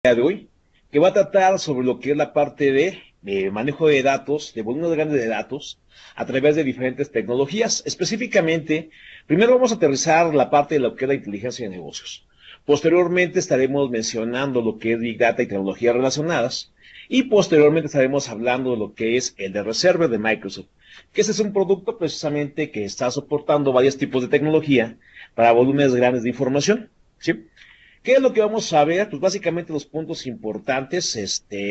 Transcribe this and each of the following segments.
día de hoy, que va a tratar sobre lo que es la parte de manejo de datos, de volúmenes grandes de datos, a través de diferentes tecnologías. Específicamente, primero vamos a aterrizar la parte de lo que es la inteligencia de negocios. Posteriormente estaremos mencionando lo que es Big Data y tecnologías relacionadas. Y posteriormente estaremos hablando de lo que es el de Reserve de Microsoft, que ese es un producto precisamente que está soportando varios tipos de tecnología para volúmenes grandes de información. ¿Sí? ¿Qué es lo que vamos a ver? Pues básicamente los puntos importantes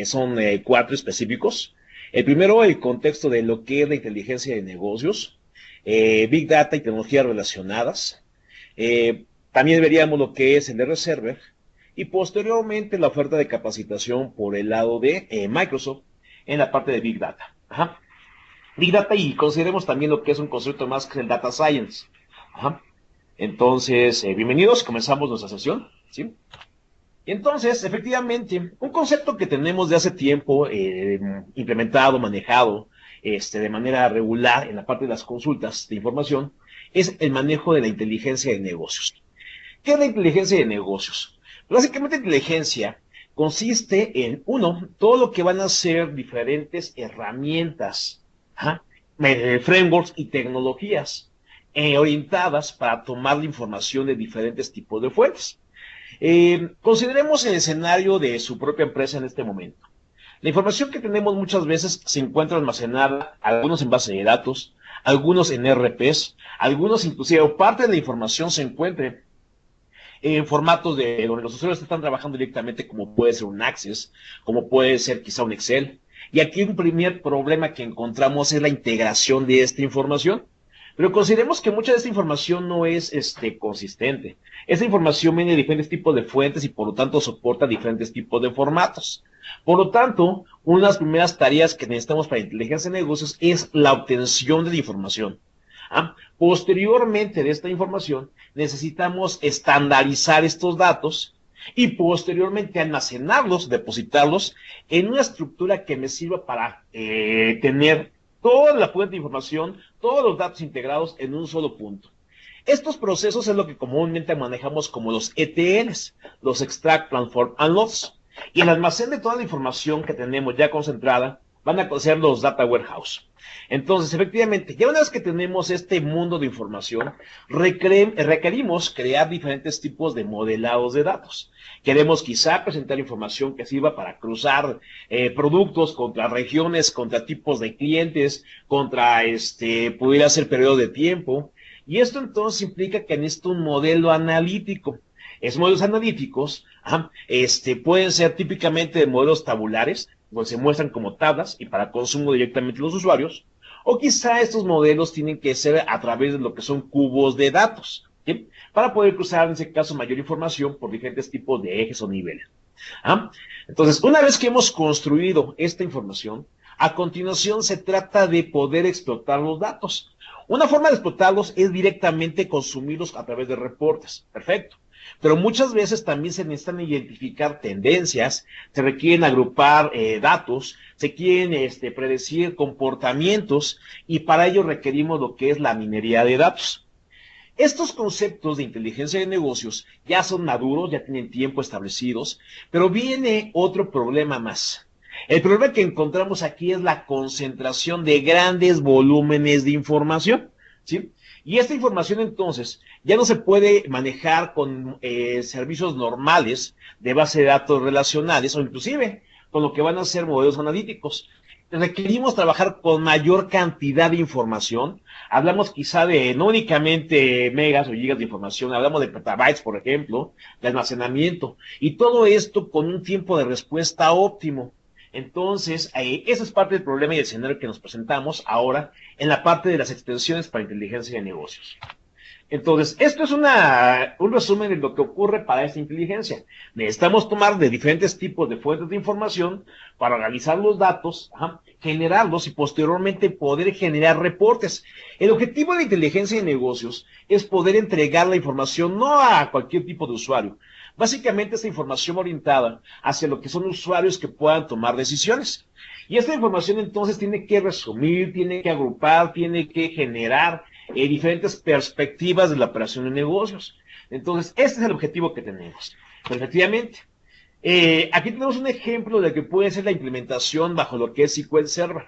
son cuatro específicos. El primero, el contexto de lo que es la inteligencia de negocios, Big Data y tecnologías relacionadas. También veríamos lo que es el R Server y posteriormente la oferta de capacitación por el lado de Microsoft en la parte de Big Data. Ajá. Big Data y consideremos también lo que es un concepto más que el Data Science. Ajá. Entonces, bienvenidos, comenzamos nuestra sesión. ¿Sí? Y entonces, efectivamente, un concepto que tenemos de hace tiempo implementado, manejado de manera regular en la parte de las consultas de información, es el manejo de la inteligencia de negocios. ¿Qué es la inteligencia de negocios? Básicamente, inteligencia consiste en, uno, todo lo que van a ser diferentes herramientas, ¿ja? Frameworks y tecnologías orientadas para tomar la información de diferentes tipos de fuentes. Consideremos el escenario de su propia empresa en este momento. La información que tenemos muchas veces se encuentra almacenada, algunos en base de datos, algunos en RPs, algunos inclusive, o parte de la información se encuentre en formatos de donde los usuarios están trabajando directamente, como puede ser un Access, como puede ser quizá un Excel. Y aquí un primer problema que encontramos es la integración de esta información. Pero consideremos que mucha de esta información no es consistente. Esta información viene de diferentes tipos de fuentes y por lo tanto soporta diferentes tipos de formatos. Por lo tanto, una de las primeras tareas que necesitamos para inteligencia de negocios es la obtención de la información. Posteriormente de esta información, necesitamos estandarizar estos datos y posteriormente almacenarlos, depositarlos en una estructura que me sirva para tener toda la fuente de información, todos los datos integrados en un solo punto. Estos procesos es lo que comúnmente manejamos como los ETLs, los Extract, Transform and Loss. Y el almacén de toda la información que tenemos ya concentrada van a ser los Data Warehouse. Entonces, efectivamente, ya una vez que tenemos este mundo de información, requerimos crear diferentes tipos de modelados de datos. Queremos quizá presentar información que sirva para cruzar productos contra regiones, contra tipos de clientes, contra pudiera ser periodo de tiempo. Y esto entonces implica que necesito un modelo analítico. Esos modelos analíticos pueden ser típicamente de modelos tabulares, pues se muestran como tablas y para consumo directamente de los usuarios, o quizá estos modelos tienen que ser a través de lo que son cubos de datos, ¿sí? Para poder cruzar en ese caso mayor información por diferentes tipos de ejes o niveles. ¿Ah? Entonces, una vez que hemos construido esta información, a continuación se trata de poder explotar los datos. Una forma de explotarlos es directamente consumirlos a través de reportes. Perfecto. Pero muchas veces también se necesitan identificar tendencias, se requieren agrupar datos, se quieren predecir comportamientos y para ello requerimos lo que es la minería de datos. Estos conceptos de inteligencia de negocios ya son maduros, ya tienen tiempo establecidos, pero viene otro problema más. El problema que encontramos aquí es la concentración de grandes volúmenes de información, ¿sí? Y esta información entonces ya no se puede manejar con servicios normales de base de datos relacionales o inclusive con lo que van a ser modelos analíticos. Requerimos trabajar con mayor cantidad de información. Hablamos quizá de no únicamente megas o gigas de información, hablamos de petabytes, por ejemplo, de almacenamiento. Y todo esto con un tiempo de respuesta óptimo. Entonces, eso es parte del problema y el escenario que nos presentamos ahora en la parte de las extensiones para inteligencia de negocios. Entonces, esto es un resumen de lo que ocurre para esta inteligencia. Necesitamos tomar de diferentes tipos de fuentes de información para analizar los datos, generarlos y posteriormente poder generar reportes. El objetivo de la inteligencia de negocios es poder entregar la información no a cualquier tipo de usuario. Básicamente, esta información orientada hacia lo que son usuarios que puedan tomar decisiones. Y esta información entonces tiene que resumir, tiene que agrupar, tiene que generar diferentes perspectivas de la operación de negocios. Entonces, este es el objetivo que tenemos. Pero efectivamente, Aquí tenemos un ejemplo de que puede ser la implementación bajo lo que es SQL Server.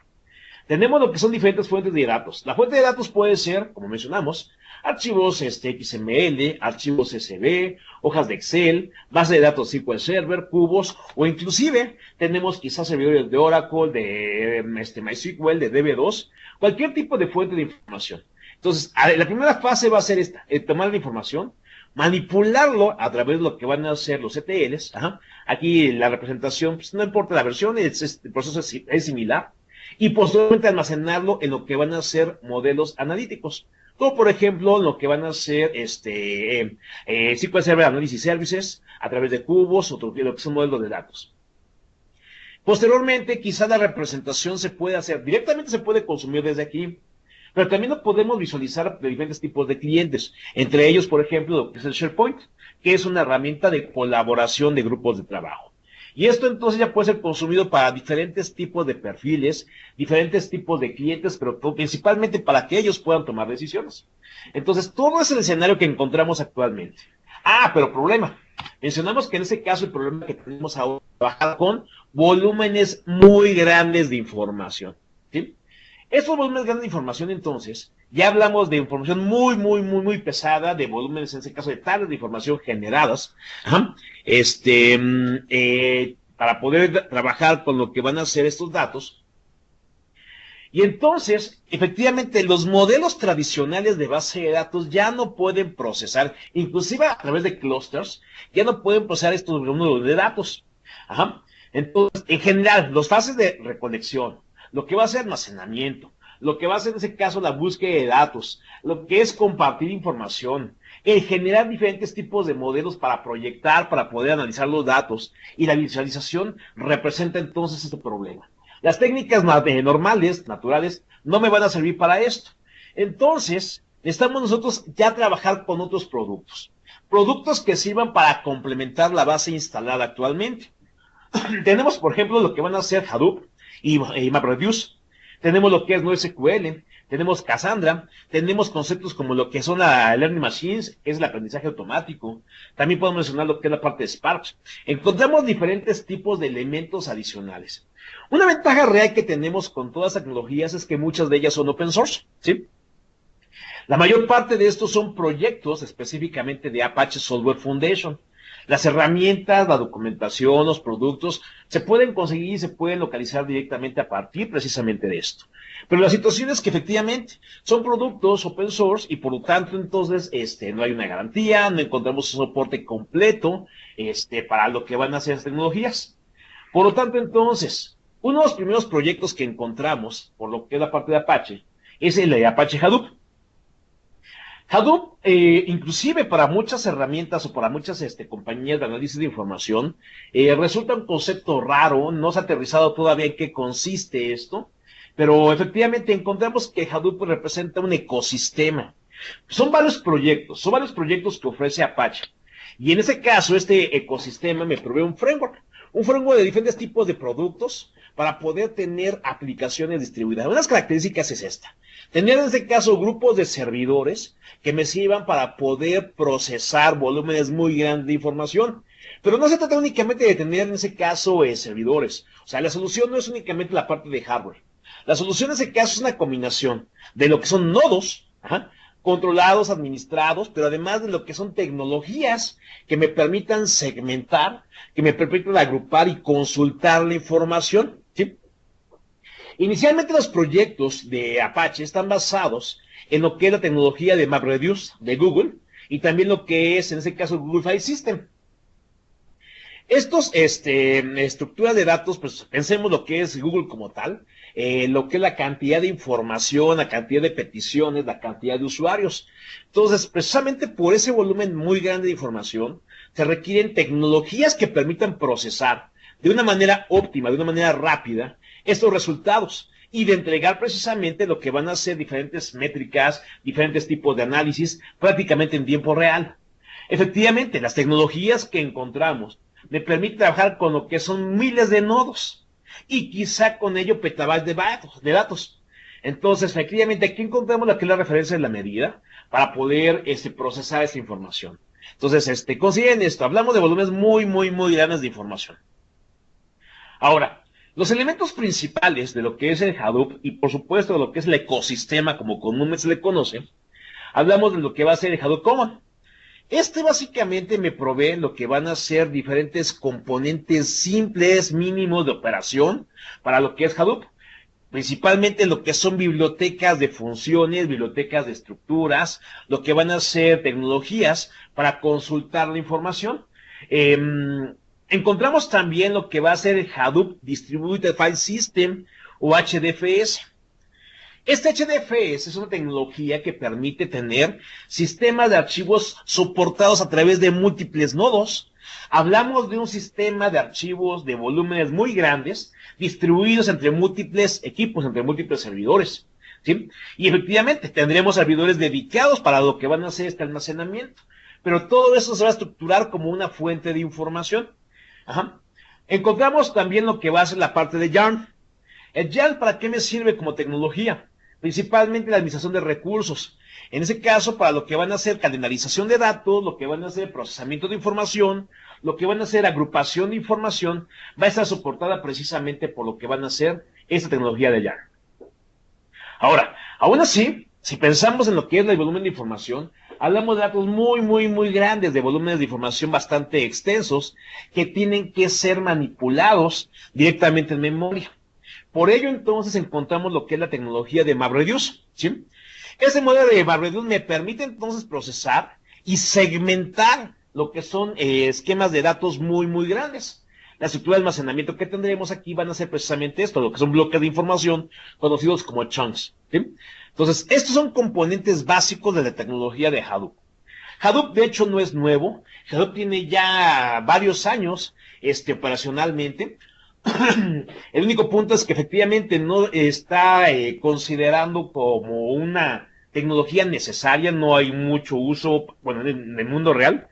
Tenemos lo que son diferentes fuentes de datos. La fuente de datos puede ser, como mencionamos, archivos XML, archivos CSV, hojas de Excel, base de datos SQL Server, cubos, o inclusive tenemos quizás servidores de Oracle, de MySQL, de DB2, cualquier tipo de fuente de información. Entonces, la primera fase va a ser esta, tomar la información, manipularlo a través de lo que van a ser los ETLs. Ajá. Aquí la representación, pues, no importa la versión, el proceso es similar, y posteriormente almacenarlo en lo que van a ser modelos analíticos. Como por ejemplo, lo que van a ser SQL Server Analysis Services a través de cubos o lo que son modelos de datos. Posteriormente, quizá la representación se puede hacer, directamente se puede consumir desde aquí, pero también lo podemos visualizar de diferentes tipos de clientes. Entre ellos, por ejemplo, lo que es el SharePoint, que es una herramienta de colaboración de grupos de trabajo. Y esto entonces ya puede ser consumido para diferentes tipos de perfiles, diferentes tipos de clientes, pero principalmente para que ellos puedan tomar decisiones. Entonces, todo es el escenario que encontramos actualmente. Pero problema. Mencionamos que en ese caso el problema que tenemos ahora es trabajar con volúmenes muy grandes de información. ¿Sí? Estos volúmenes grandes de información, entonces, ya hablamos de información muy pesada, de volúmenes, en este caso, de tablas de información generadas, ajá, para poder trabajar con lo que van a ser estos datos. Y entonces, efectivamente, los modelos tradicionales de base de datos ya no pueden procesar, inclusive a través de clusters, ya no pueden procesar estos números de datos. Ajá. Entonces, en general, los fases de recolección, lo que va a ser almacenamiento, lo que va a ser en ese caso la búsqueda de datos, lo que es compartir información, el generar diferentes tipos de modelos para proyectar, para poder analizar los datos, y la visualización representa entonces este problema. Las técnicas normales, naturales, no me van a servir para esto. Entonces, necesitamos nosotros ya trabajar con otros productos. Productos que sirvan para complementar la base instalada actualmente. Tenemos, por ejemplo, lo que van a ser Hadoop y MapReduce. Tenemos lo que es NoSQL, tenemos Cassandra, tenemos conceptos como lo que son la Learning Machines, que es el aprendizaje automático. También podemos mencionar lo que es la parte de Spark. Encontramos diferentes tipos de elementos adicionales. Una ventaja real que tenemos con todas las tecnologías es que muchas de ellas son open source, ¿sí? La mayor parte de estos son proyectos específicamente de Apache Software Foundation. Las herramientas, la documentación, los productos se pueden conseguir y se pueden localizar directamente a partir precisamente de esto. Pero la situación es que efectivamente son productos open source y por lo tanto entonces no hay una garantía, no encontramos un soporte completo para lo que van a ser las tecnologías. Por lo tanto entonces, uno de los primeros proyectos que encontramos, por lo que es la parte de Apache, es el de Apache Hadoop. Hadoop, inclusive para muchas herramientas o para muchas compañías de análisis de información, resulta un concepto raro, no se ha aterrizado todavía en qué consiste esto, pero efectivamente encontramos que Hadoop representa un ecosistema. Son varios proyectos que ofrece Apache. Y en ese caso, este ecosistema me provee un framework de diferentes tipos de productos para poder tener aplicaciones distribuidas. Una de las características es esta. Tener en este caso grupos de servidores que me sirvan para poder procesar volúmenes muy grandes de información. Pero no se trata únicamente de tener en ese caso servidores. O sea, la solución no es únicamente la parte de hardware. La solución en ese caso es una combinación de lo que son nodos, controlados, administrados, pero además de lo que son tecnologías que me permitan segmentar, que me permitan agrupar y consultar la información. ¿Sí? Inicialmente los proyectos de Apache están basados en lo que es la tecnología de MapReduce de Google y también lo que es, en este caso, Google File System. Estos estructuras de datos, pues pensemos lo que es Google como tal, lo que es la cantidad de información, la cantidad de peticiones, la cantidad de usuarios. Entonces, precisamente por ese volumen muy grande de información, se requieren tecnologías que permitan procesar de una manera óptima, de una manera rápida, estos resultados y de entregar precisamente lo que van a ser diferentes métricas, diferentes tipos de análisis, prácticamente en tiempo real. Efectivamente, las tecnologías que encontramos me permiten trabajar con lo que son miles de nodos y quizá con ello petabytes de datos. Entonces, efectivamente, aquí encontramos lo que es la referencia de la medida para poder procesar esta información. Entonces, consideren esto, hablamos de volúmenes muy, muy, muy grandes de información. Ahora, los elementos principales de lo que es el Hadoop y por supuesto de lo que es el ecosistema como comúnmente se le conoce, hablamos de lo que va a ser el Hadoop Common. Básicamente me provee lo que van a ser diferentes componentes simples, mínimos de operación para lo que es Hadoop. Principalmente lo que son bibliotecas de funciones, bibliotecas de estructuras, lo que van a ser tecnologías para consultar la información. Encontramos también lo que va a ser el Hadoop Distributed File System o HDFS. Este HDFS es una tecnología que permite tener sistemas de archivos soportados a través de múltiples nodos. Hablamos de un sistema de archivos de volúmenes muy grandes, distribuidos entre múltiples equipos, entre múltiples servidores, ¿sí? Y efectivamente tendremos servidores dedicados para lo que van a hacer este almacenamiento, pero todo eso se va a estructurar como una fuente de información. Ajá. Encontramos también lo que va a ser la parte de YARN. ¿El YARN para qué me sirve como tecnología? Principalmente la administración de recursos. En ese caso, para lo que van a hacer calendarización de datos, lo que van a hacer procesamiento de información, lo que van a hacer agrupación de información, va a estar soportada precisamente por lo que van a hacer esta tecnología de YARN. Ahora, aún así, si pensamos en lo que es el volumen de información, hablamos de datos muy, muy, muy grandes, de volúmenes de información bastante extensos, que tienen que ser manipulados directamente en memoria. Por ello, entonces, encontramos lo que es la tecnología de MapReduce, ¿sí? Ese modelo de MapReduce me permite, entonces, procesar y segmentar lo que son esquemas de datos muy, muy grandes. La estructura de almacenamiento que tendremos aquí van a ser precisamente esto, lo que son bloques de información conocidos como chunks, ¿sí? Entonces, estos son componentes básicos de la tecnología de Hadoop. Hadoop, de hecho, no es nuevo. Hadoop tiene ya varios años operacionalmente. El único punto es que efectivamente no está considerando como una tecnología necesaria, no hay mucho uso, bueno, en el mundo real,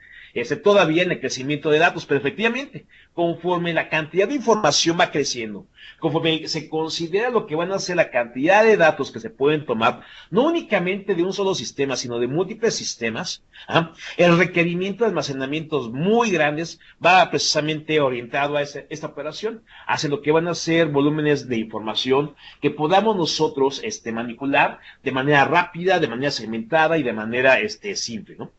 todavía en el crecimiento de datos, pero efectivamente, conforme la cantidad de información va creciendo, conforme se considera lo que van a ser la cantidad de datos que se pueden tomar, no únicamente de un solo sistema, sino de múltiples sistemas, el requerimiento de almacenamientos muy grandes va precisamente orientado a esta operación, hacia lo que van a ser volúmenes de información que podamos nosotros manipular de manera rápida, de manera segmentada y de manera simple, ¿no?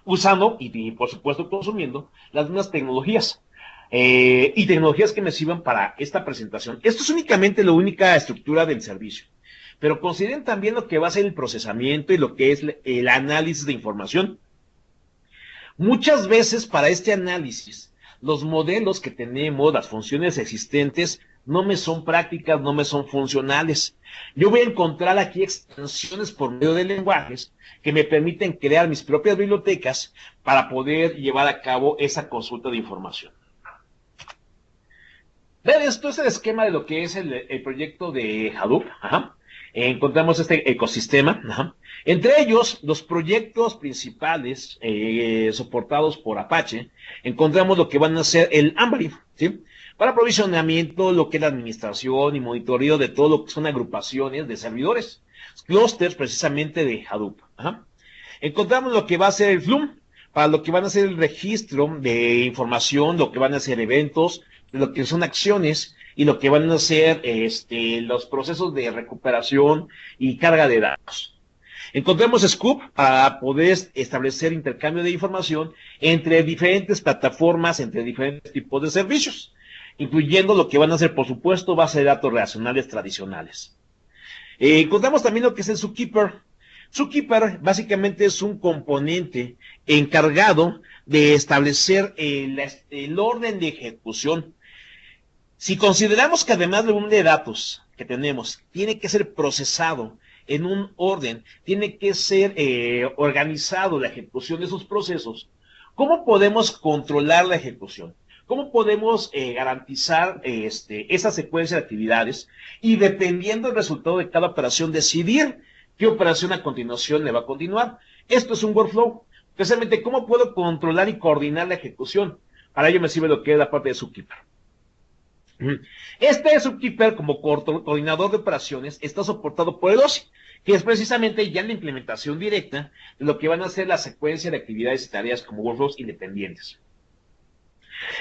Usando y por supuesto consumiendo las mismas tecnologías. Y tecnologías que me sirvan para esta presentación. Esto es únicamente la única estructura del servicio, pero consideren también lo que va a ser el procesamiento y lo que es el análisis de información. Muchas veces para este análisis, los modelos que tenemos, las funciones existentes, no me son prácticas, no me son funcionales. Yo voy a encontrar aquí extensiones por medio de lenguajes que me permiten crear mis propias bibliotecas para poder llevar a cabo esa consulta de información. Vean, esto es el esquema de lo que es el proyecto de Hadoop. Encontramos este ecosistema. Entre ellos, los proyectos principales soportados por Apache, encontramos lo que van a ser el Ambry, ¿sí? Para aprovisionamiento, lo que es la administración y monitoreo de todo lo que son agrupaciones de servidores, clusters precisamente de Hadoop. Encontramos lo que va a ser el Flume, para lo que van a ser el registro de información, lo que van a ser eventos, lo que son acciones y lo que van a ser los procesos de recuperación y carga de datos. Encontramos Scoop para poder establecer intercambio de información entre diferentes plataformas, entre diferentes tipos de servicios, incluyendo lo que van a ser, por supuesto, bases de datos relacionales tradicionales. Encontramos también lo que es el Zookeeper. Zookeeper básicamente es un componente encargado de establecer el orden de ejecución. Si consideramos que además del volumen de datos que tenemos, tiene que ser procesado en un orden, tiene que ser organizado la ejecución de esos procesos, ¿cómo podemos controlar la ejecución? ¿Cómo podemos garantizar esa secuencia de actividades y dependiendo del resultado de cada operación decidir qué operación a continuación le va a continuar? Esto es un workflow. Precisamente, ¿cómo puedo controlar y coordinar la ejecución? Para ello me sirve lo que es la parte de Zookeeper. Este Zookeeper, como coordinador de operaciones, está soportado por el OSI, que es precisamente ya la implementación directa de lo que van a ser la secuencia de actividades y tareas como workflows independientes.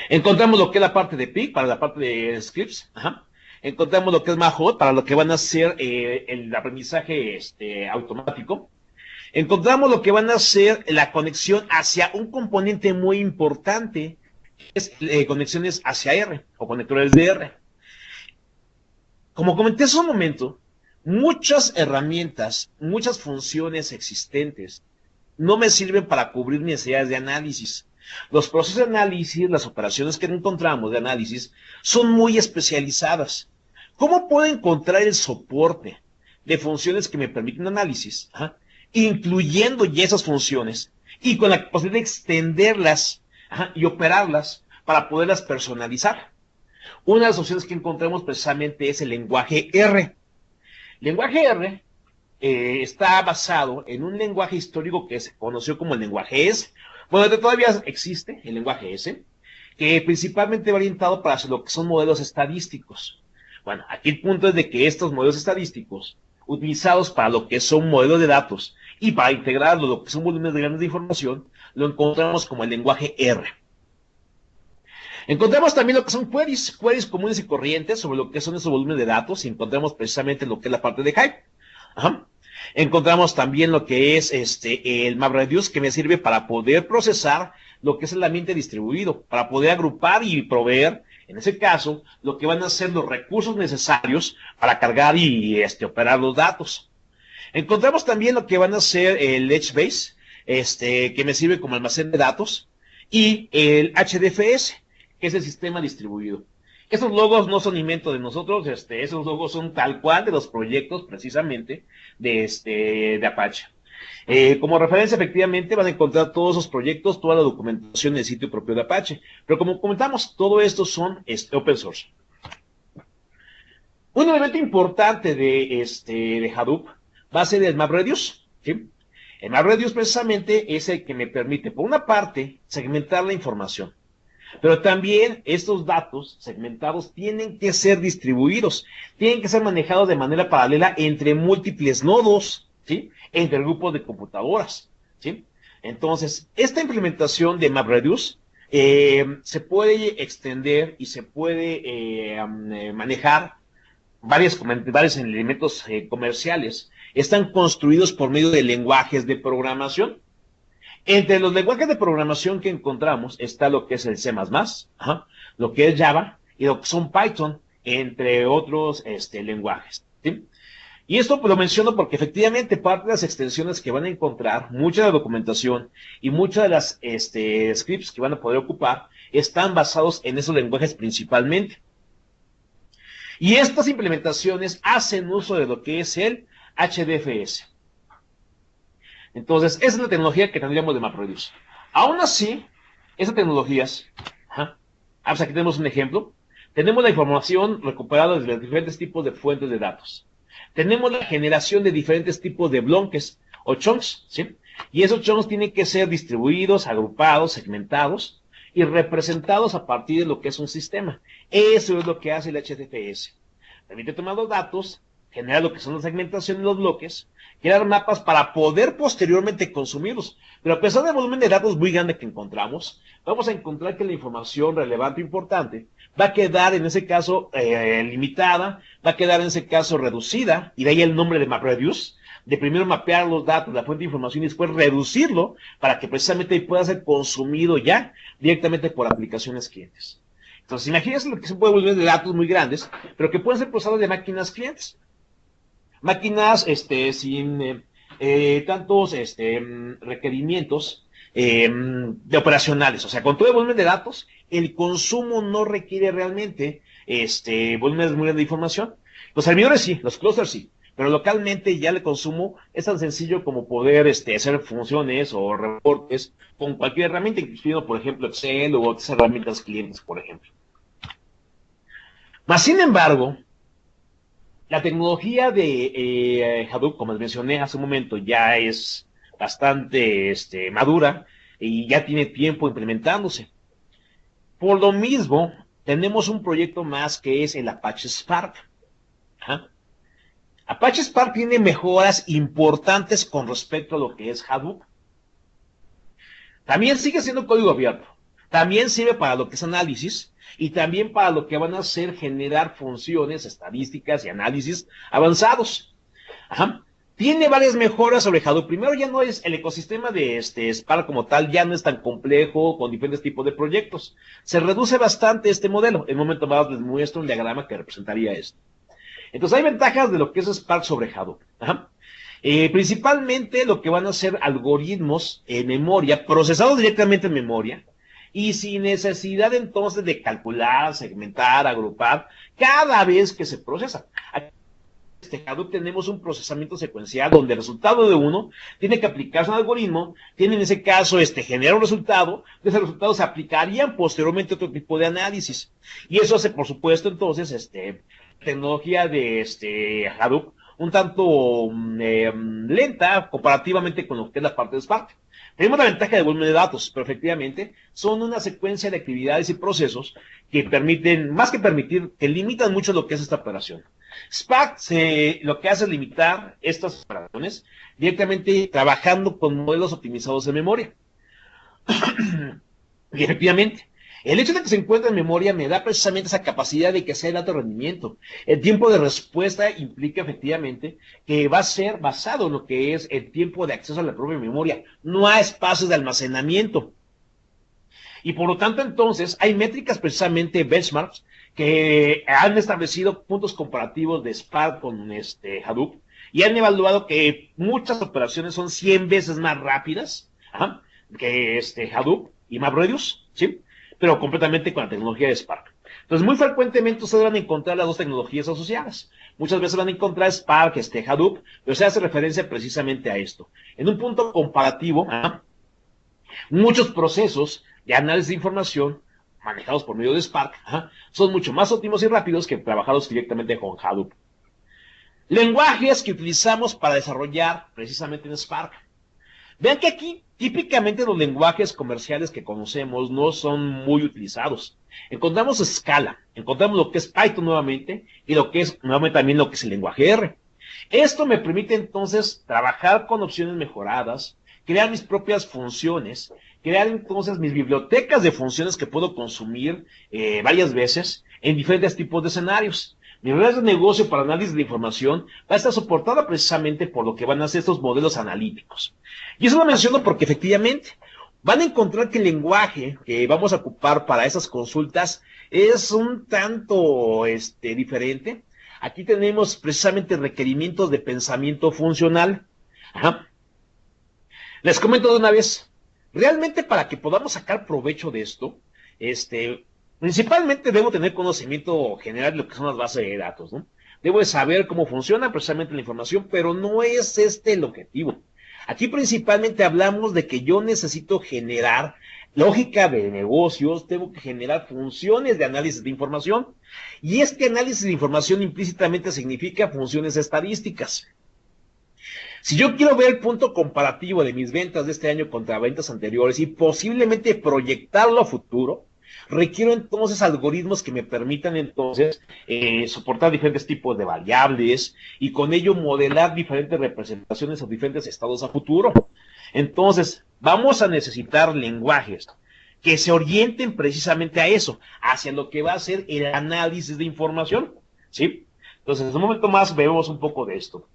Encontramos lo que es la parte de PIC para la parte de scripts. Ajá. Encontramos lo que es Mahot para lo que van a ser el aprendizaje automático. Encontramos lo que van a ser la conexión hacia un componente muy importante, que es conexiones hacia R o conectores de R. Como comenté hace un momento, muchas herramientas, muchas funciones existentes no me sirven para cubrir mis necesidades de análisis. Los procesos de análisis, las operaciones que encontramos de análisis, son muy especializadas. ¿Cómo puedo encontrar el soporte de funciones que me permiten análisis, incluyendo ya esas funciones, y con la posibilidad de extenderlas y operarlas para poderlas personalizar? Una de las opciones que encontramos precisamente es el lenguaje R. El lenguaje R está basado en un lenguaje histórico que se conoció como el lenguaje S. Bueno, todavía existe el lenguaje S, que principalmente va orientado para lo que son modelos estadísticos. Bueno, aquí el punto es de que estos modelos estadísticos, utilizados para lo que son modelos de datos y para integrarlo lo que son volúmenes grandes de información, lo encontramos como el lenguaje R. Encontramos también lo que son queries comunes y corrientes sobre lo que son esos volúmenes de datos, y encontramos precisamente lo que es la parte de Hive. Ajá. Encontramos también lo que es el MapReduce, que me sirve para poder procesar lo que es el ambiente distribuido, para poder agrupar y proveer, en ese caso, lo que van a ser los recursos necesarios para cargar y operar los datos. Encontramos también lo que van a ser el HBase, que me sirve como almacén de datos, y el HDFS, que es el sistema distribuido. Esos logos no son invento de nosotros, esos logos son tal cual de los proyectos precisamente de Apache. Como referencia, efectivamente, van a encontrar todos esos proyectos, toda la documentación en el sitio propio de Apache. Pero como comentamos, todo esto son open source. Un elemento importante de Hadoop va a ser el MapReduce, ¿sí? El MapReduce precisamente es el que me permite, por una parte, segmentar la información. Pero también estos datos segmentados tienen que ser distribuidos, tienen que ser manejados de manera paralela entre múltiples nodos, ¿sí? Entre grupos de computadoras, ¿sí? Entonces, esta implementación de MapReduce se puede extender y se puede manejar varios elementos comerciales. Están construidos por medio de lenguajes de programación. Entre los lenguajes de programación que encontramos está lo que es el C++, lo que es Java y lo que son Python, entre otros lenguajes, ¿sí? Y esto lo menciono porque efectivamente parte de las extensiones que van a encontrar, mucha de la documentación y muchas de las scripts que van a poder ocupar están basados en esos lenguajes principalmente. Y estas implementaciones hacen uso de lo que es el HDFS. Entonces, esa es la tecnología que tendríamos de MapReduce. Aún así, esas tecnologías, pues aquí tenemos un ejemplo. Tenemos la información recuperada de los diferentes tipos de fuentes de datos. Tenemos la generación de diferentes tipos de bloques o chunks, ¿sí? Y esos chunks tienen que ser distribuidos, agrupados, segmentados y representados a partir de lo que es un sistema. Eso es lo que hace el HDFS. Permite tomar los datos, generar lo que son la segmentación de los bloques, crear mapas para poder posteriormente consumirlos. Pero a pesar del volumen de datos muy grande que encontramos, vamos a encontrar que la información relevante e importante va a quedar en ese caso limitada, va a quedar en ese caso reducida, y de ahí el nombre de MapReduce, de primero mapear los datos, la fuente de información, y después reducirlo para que precisamente pueda ser consumido ya directamente por aplicaciones clientes. Entonces, imagínense lo que se puede volver de datos muy grandes, pero que pueden ser procesados de máquinas clientes. Máquinas sin tantos requerimientos de operacionales. O sea, con todo el volumen de datos, el consumo no requiere realmente volúmenes muy grandes de información. Los servidores sí, los clusters sí, pero localmente ya el consumo es tan sencillo como poder hacer funciones o reportes con cualquier herramienta, incluyendo, por ejemplo, Excel u otras herramientas clientes, por ejemplo. Mas, sin embargo, la tecnología de Hadoop, como les mencioné hace un momento, ya es bastante madura y ya tiene tiempo implementándose. Por lo mismo, tenemos un proyecto más que es el Apache Spark. Apache Spark tiene mejoras importantes con respecto a lo que es Hadoop. También sigue siendo código abierto. También sirve para lo que es análisis y también para lo que van a hacer generar funciones estadísticas y análisis avanzados. Ajá. Tiene varias mejoras sobre Hadoop. Primero, ya no es el ecosistema de Spark como tal, ya no es tan complejo con diferentes tipos de proyectos. Se reduce bastante este modelo. En un momento más les muestro un diagrama que representaría esto. Entonces hay ventajas de lo que es Spark sobre Hadoop. Ajá. Principalmente lo que van a ser algoritmos en memoria, procesados directamente en memoria, y sin necesidad entonces de calcular, segmentar, agrupar, cada vez que se procesa. Hadoop tenemos un procesamiento secuencial donde el resultado de uno tiene que aplicarse a un algoritmo, tiene en ese caso genera un resultado, ese resultado se aplicarían posteriormente a otro tipo de análisis. Y eso hace, por supuesto, entonces, tecnología de Hadoop un tanto lenta comparativamente con lo que es la parte de Spark. Tenemos la ventaja de volumen de datos, pero efectivamente son una secuencia de actividades y procesos que permiten, más que permitir, que limitan mucho lo que es esta operación. Spark lo que hace es limitar estas operaciones directamente trabajando con modelos optimizados de memoria. Y efectivamente, el hecho de que se encuentre en memoria me da precisamente esa capacidad de que sea de alto rendimiento. El tiempo de respuesta implica efectivamente que va a ser basado en lo que es el tiempo de acceso a la propia memoria, no a espacios de almacenamiento. Y por lo tanto, entonces, hay métricas precisamente, benchmarks, que han establecido puntos comparativos de Spark con Hadoop y han evaluado que muchas operaciones son 100 veces más rápidas que Hadoop y MapReduce, ¿sí? Pero completamente con la tecnología de Spark. Entonces, muy frecuentemente ustedes van a encontrar las dos tecnologías asociadas. Muchas veces van a encontrar Spark, Hadoop, pero se hace referencia precisamente a esto. En un punto comparativo, muchos procesos de análisis de información manejados por medio de Spark son mucho más óptimos y rápidos que trabajados directamente con Hadoop. Lenguajes que utilizamos para desarrollar precisamente en Spark. Vean que aquí típicamente los lenguajes comerciales que conocemos no son muy utilizados. Encontramos Scala, encontramos lo que es Python nuevamente y lo que es nuevamente también lo que es el lenguaje R. Esto me permite entonces trabajar con opciones mejoradas, crear mis propias funciones, crear entonces mis bibliotecas de funciones que puedo consumir varias veces en diferentes tipos de escenarios. Mi red de negocio para análisis de información va a estar soportada precisamente por lo que van a ser estos modelos analíticos. Y eso lo menciono porque efectivamente van a encontrar que el lenguaje que vamos a ocupar para esas consultas es un tanto diferente. Aquí tenemos precisamente requerimientos de pensamiento funcional. Les comento de una vez, realmente para que podamos sacar provecho de esto, principalmente debo tener conocimiento general de lo que son las bases de datos, ¿no? Debo de saber cómo funciona precisamente la información, pero no es el objetivo. Aquí principalmente hablamos de que yo necesito generar lógica de negocios, tengo que generar funciones de análisis de información, y análisis de información implícitamente significa funciones estadísticas. Si yo quiero ver el punto comparativo de mis ventas de este año contra ventas anteriores y posiblemente proyectarlo a futuro, requiero entonces algoritmos que me permitan entonces soportar diferentes tipos de variables y con ello modelar diferentes representaciones o diferentes estados a futuro. Entonces, vamos a necesitar lenguajes que se orienten precisamente a eso, hacia lo que va a ser el análisis de información, ¿sí? Entonces, en un momento más vemos un poco de esto.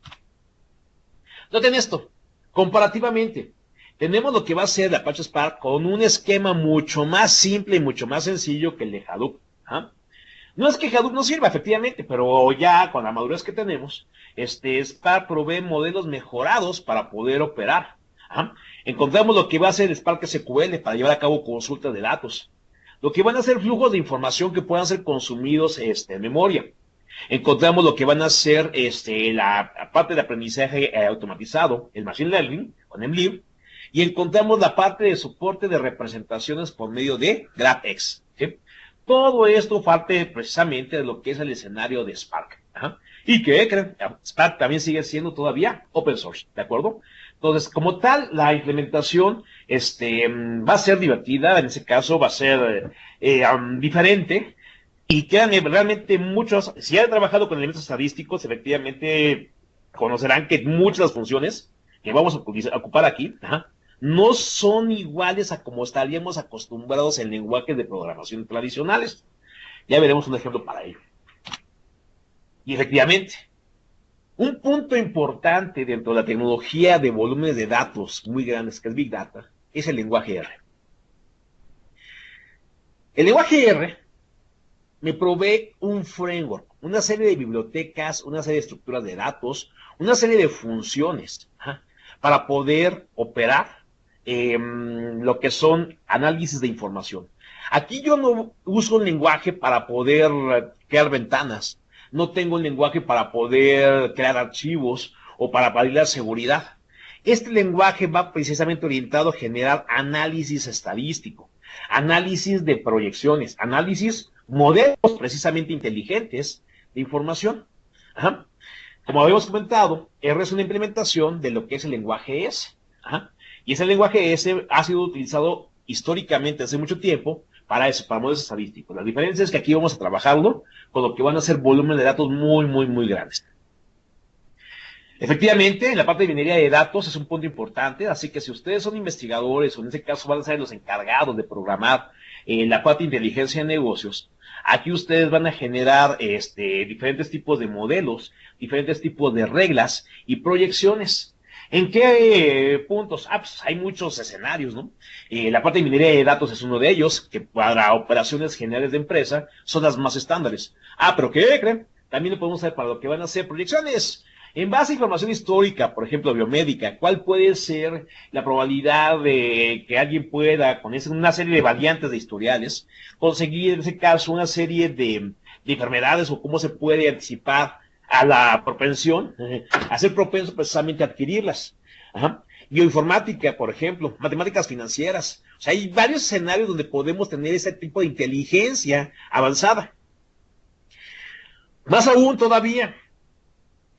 Noten esto, comparativamente, tenemos lo que va a ser la Apache Spark con un esquema mucho más simple y mucho más sencillo que el de Hadoop. No es que Hadoop no sirva, efectivamente, pero ya con la madurez que tenemos, Spark provee modelos mejorados para poder operar. Encontramos lo que va a ser Spark SQL para llevar a cabo consultas de datos. Lo que van a ser flujos de información que puedan ser consumidos en memoria. Encontramos lo que van a ser la parte de aprendizaje automatizado, el Machine Learning, con MLIB, y encontramos la parte de soporte de representaciones por medio de GraphX. ¿Sí? Todo esto parte precisamente de lo que es el escenario de Spark. ¿Y qué creen? Spark también sigue siendo todavía open source, ¿de acuerdo? Entonces, como tal, la implementación va a ser divertida, en ese caso va a ser diferente. Y quedan realmente muchos, si han trabajado con elementos estadísticos, efectivamente conocerán que muchas de las funciones que vamos a ocupar aquí, no son iguales a como estaríamos acostumbrados en lenguajes de programación tradicionales. Ya veremos un ejemplo para ello. Y efectivamente, un punto importante dentro de la tecnología de volúmenes de datos muy grandes, que es Big Data, es el lenguaje R. El lenguaje R me provee un framework, una serie de bibliotecas, una serie de estructuras de datos, una serie de funciones para poder operar lo que son análisis de información. Aquí yo no uso un lenguaje para poder crear ventanas, no tengo un lenguaje para poder crear archivos o para validar seguridad. Este lenguaje va precisamente orientado a generar análisis estadístico, análisis de proyecciones, análisis modelos precisamente inteligentes de información. Como habíamos comentado, R es una implementación de lo que es el lenguaje S. Y ese lenguaje S ha sido utilizado históricamente hace mucho tiempo para eso, para modelos estadísticos. La diferencia es que aquí vamos a trabajarlo con lo que van a ser volúmenes de datos muy, muy, muy grandes. Efectivamente, en la parte de minería de datos es un punto importante, así que si ustedes son investigadores o en este caso van a ser los encargados de programar la parte de inteligencia de negocios, aquí ustedes van a generar diferentes tipos de modelos, diferentes tipos de reglas y proyecciones. ¿En qué puntos? Pues hay muchos escenarios, ¿no? La parte de minería de datos es uno de ellos, que para operaciones generales de empresa son las más estándares. ¿Pero qué creen? También lo podemos hacer para lo que van a ser proyecciones. En base a información histórica, por ejemplo, biomédica, ¿cuál puede ser la probabilidad de que alguien pueda, con una serie de variantes de historiales, conseguir en ese caso una serie de enfermedades o cómo se puede anticipar a la propensión, a ser propenso precisamente a adquirirlas? Bioinformática, por ejemplo, matemáticas financieras. O sea, hay varios escenarios donde podemos tener ese tipo de inteligencia avanzada. Más aún todavía,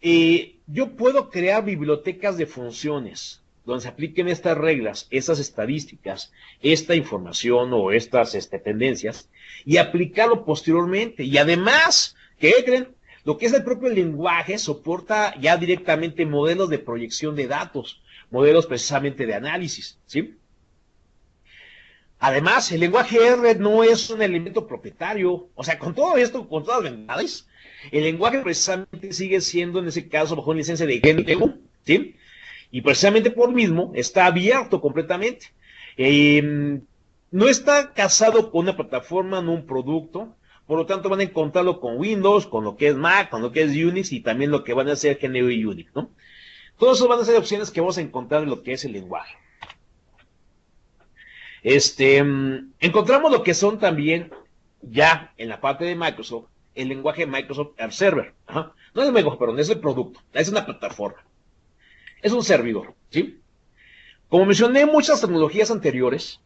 yo puedo crear bibliotecas de funciones donde se apliquen estas reglas, estas estadísticas, esta información o estas tendencias y aplicarlo posteriormente. Y además, ¿qué creen? Lo que es el propio lenguaje soporta ya directamente modelos de proyección de datos, modelos precisamente de análisis, ¿sí? Además, el lenguaje R no es un elemento propietario. O sea, con todo esto, con todas las ventajas, el lenguaje precisamente sigue siendo, en ese caso, bajo una licencia de GNU, ¿sí? Y precisamente por mismo está abierto completamente. No está casado con una plataforma, no un producto. Por lo tanto, van a encontrarlo con Windows, con lo que es Mac, con lo que es Unix y también lo que van a ser GNU y Unix, ¿no? Todos esos van a ser opciones que vamos a encontrar en lo que es el lenguaje. Encontramos lo que son también, ya en la parte de Microsoft, el lenguaje Microsoft Air Server. No es el lenguaje, perdón, es el producto, es una plataforma, es un servidor, ¿sí? Como mencioné, muchas tecnologías anteriores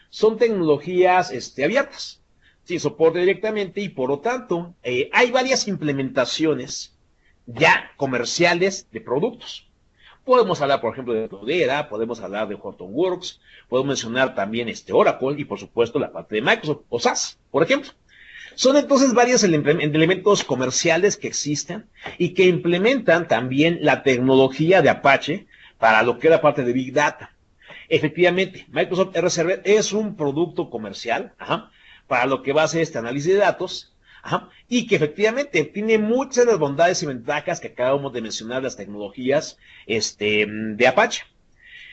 son tecnologías abiertas, sí, soporte directamente y por lo tanto hay varias implementaciones ya comerciales de productos. Podemos hablar, por ejemplo, de Cloudera, podemos hablar de Hortonworks, podemos mencionar también Oracle y, por supuesto, la parte de Microsoft o SAS, por ejemplo. Son entonces varios elementos comerciales que existen y que implementan también la tecnología de Apache para lo que es la parte de Big Data. Efectivamente, Microsoft R Server es un producto comercial para lo que va a ser este análisis de datos. Y que efectivamente tiene muchas de las bondades y ventajas que acabamos de mencionar, las tecnologías de Apache.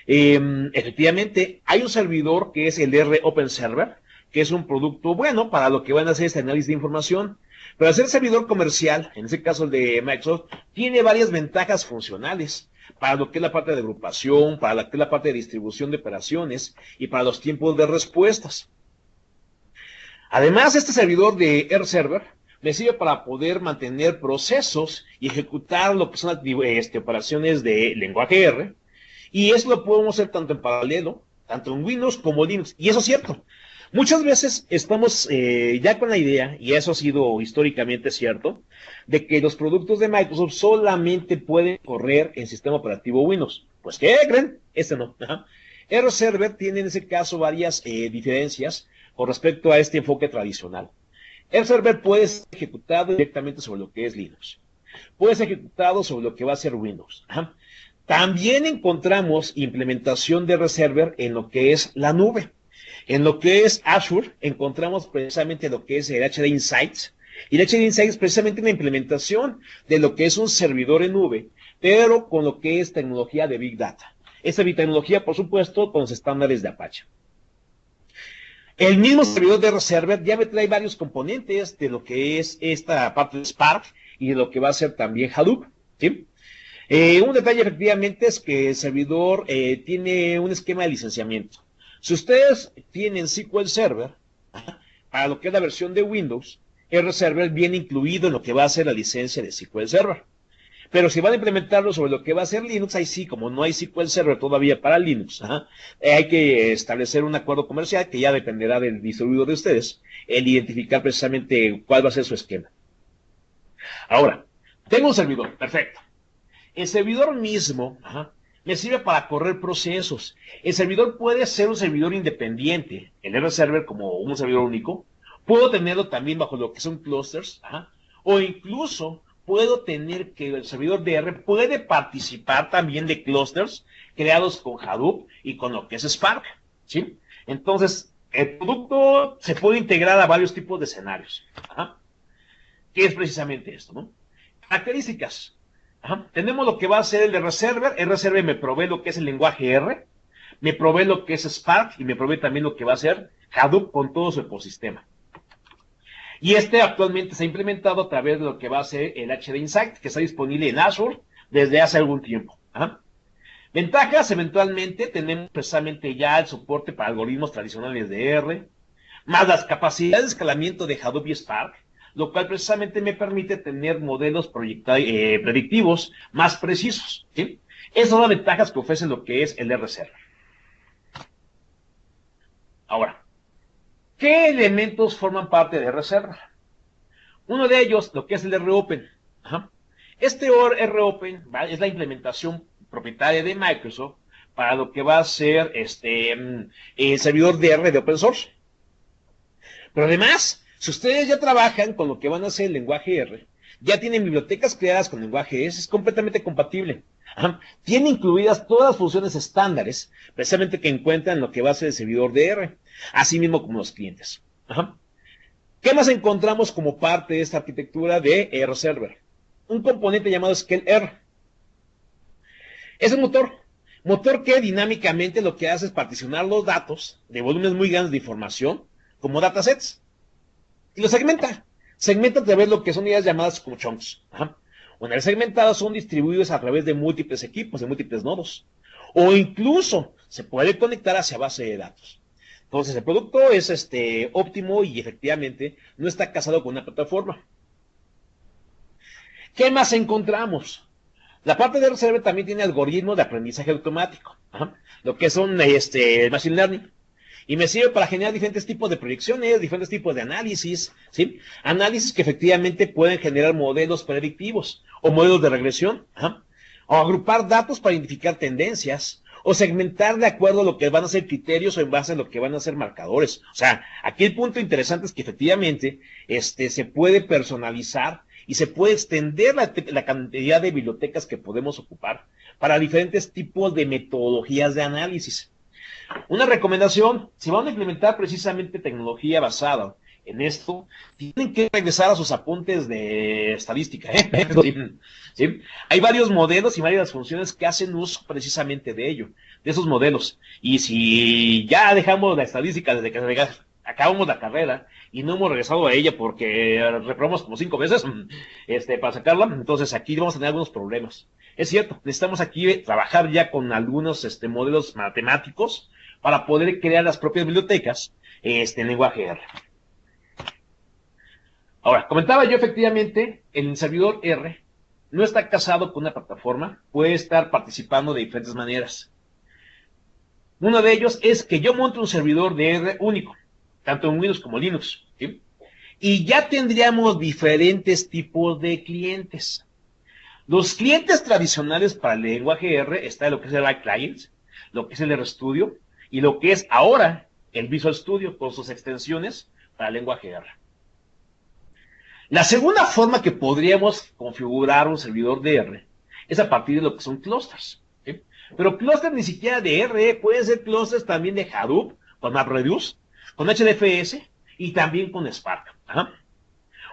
Efectivamente, hay un servidor que es el R Open Server, que es un producto bueno para lo que van a hacer este análisis de información. Pero al ser servidor comercial, en este caso el de Microsoft, tiene varias ventajas funcionales para lo que es la parte de agrupación, para lo que es la parte de distribución de operaciones y para los tiempos de respuestas. Además, este servidor de R Server me sirve para poder mantener procesos y ejecutar lo que son operaciones de lenguaje R. Y eso lo podemos hacer tanto en paralelo, tanto en Windows como Linux. Y eso es cierto. Muchas veces estamos ya con la idea, y eso ha sido históricamente cierto, de que los productos de Microsoft solamente pueden correr en sistema operativo Windows. Pues, ¿qué creen? No. R Server tiene en ese caso varias diferencias con respecto a este enfoque tradicional. El server puede ser ejecutado directamente sobre lo que es Linux. puede ser ejecutado sobre lo que va a ser Windows. Ajá. También encontramos implementación de RServer en lo que es la nube. En lo que es Azure, encontramos precisamente lo que es el HD Insights. Y el HD Insights es precisamente una implementación de lo que es un servidor en nube, pero con lo que es tecnología de Big Data. Esa tecnología, por supuesto, con los estándares de Apache. El mismo servidor de RServer ya me trae varios componentes de lo que es esta parte de Spark y de lo que va a ser también Hadoop, ¿sí? Un detalle efectivamente es que el servidor tiene un esquema de licenciamiento. Si ustedes tienen SQL Server, para lo que es la versión de Windows, RServer viene incluido en lo que va a ser la licencia de SQL Server. Pero si van a implementarlo sobre lo que va a ser Linux, ahí sí, como no hay SQL Server todavía para Linux, hay que establecer un acuerdo comercial que ya dependerá del distribuidor de ustedes, el identificar precisamente cuál va a ser su esquema. Ahora, tengo un servidor, perfecto. El servidor mismo me sirve para correr procesos. El servidor puede ser un servidor independiente, el RServer como un servidor único. Puedo tenerlo también bajo lo que son clusters, o incluso puedo tener que el servidor de R puede participar también de clusters creados con Hadoop y con lo que es Spark, ¿sí? Entonces, el producto se puede integrar a varios tipos de escenarios. ¿Qué es precisamente esto, no? Características. Tenemos lo que va a ser el de RServer. RServer me provee lo que es el lenguaje R, me provee lo que es Spark y me provee también lo que va a ser Hadoop con todo su ecosistema. Y este actualmente se ha implementado a través de lo que va a ser el HD Insight, que está disponible en Azure desde hace algún tiempo. Ventajas, eventualmente tenemos precisamente ya el soporte para algoritmos tradicionales de R, más las capacidades de escalamiento de Hadoop y Spark, lo cual precisamente me permite tener modelos predictivos más precisos, ¿sí? Esas son las ventajas que ofrece lo que es el RServer. Ahora, ¿qué elementos forman parte de RServer? Uno de ellos, lo que es el ROpen. Este ROpen es la implementación propietaria de Microsoft para lo que va a ser el servidor de R de open source. Pero además, si ustedes ya trabajan con lo que van a ser el lenguaje R, ya tienen bibliotecas creadas con lenguaje S, es completamente compatible. Tiene incluidas todas las funciones estándares, precisamente que encuentran lo que va a ser el servidor de R, así mismo como los clientes. ¿Qué más encontramos como parte de esta arquitectura de RServer? Un componente llamado ScaleR. Es un motor que dinámicamente lo que hace es particionar los datos de volúmenes muy grandes de información como datasets y los segmenta. Segmenta a través de lo que son unidades llamadas como chunks. Una vez segmentadas son distribuidos a través de múltiples equipos, de múltiples nodos. O incluso se puede conectar hacia base de datos. Entonces el producto es óptimo y efectivamente no está casado con una plataforma. ¿Qué más encontramos? La parte de RServer también tiene algoritmos de aprendizaje automático, lo que son Machine Learning. Y me sirve para generar diferentes tipos de proyecciones, diferentes tipos de análisis, ¿sí? Análisis que efectivamente pueden generar modelos predictivos o modelos de regresión, o agrupar datos para identificar tendencias, o segmentar de acuerdo a lo que van a ser criterios o en base a lo que van a ser marcadores. O sea, aquí el punto interesante es que efectivamente se puede personalizar y se puede extender la cantidad de bibliotecas que podemos ocupar para diferentes tipos de metodologías de análisis. Una recomendación, si van a implementar precisamente tecnología basada en esto, tienen que regresar a sus apuntes de estadística. ¿Sí? Hay varios modelos y varias funciones que hacen uso precisamente de ello, de esos modelos. Y si ya dejamos la estadística desde que acabamos la carrera y no hemos regresado a ella porque reprobamos como 5 veces para sacarla, entonces aquí vamos a tener algunos problemas. Es cierto, necesitamos aquí trabajar ya con algunos modelos matemáticos para poder crear las propias bibliotecas en lenguaje R. Ahora, comentaba yo efectivamente, el servidor R no está casado con una plataforma, puede estar participando de diferentes maneras. Uno de ellos es que yo monte un servidor de R único, tanto en Windows como Linux, ¿sí? Y ya tendríamos diferentes tipos de clientes. Los clientes tradicionales para el lenguaje R está lo que es el iClient, lo que es el RStudio y lo que es ahora el Visual Studio con sus extensiones para el lenguaje R. La segunda forma que podríamos configurar un servidor de R es a partir de lo que son clusters. ¿Sí? Pero clusters ni siquiera de R, pueden ser clusters también de Hadoop, con MapReduce, con HDFS y también con Spark. Ajá.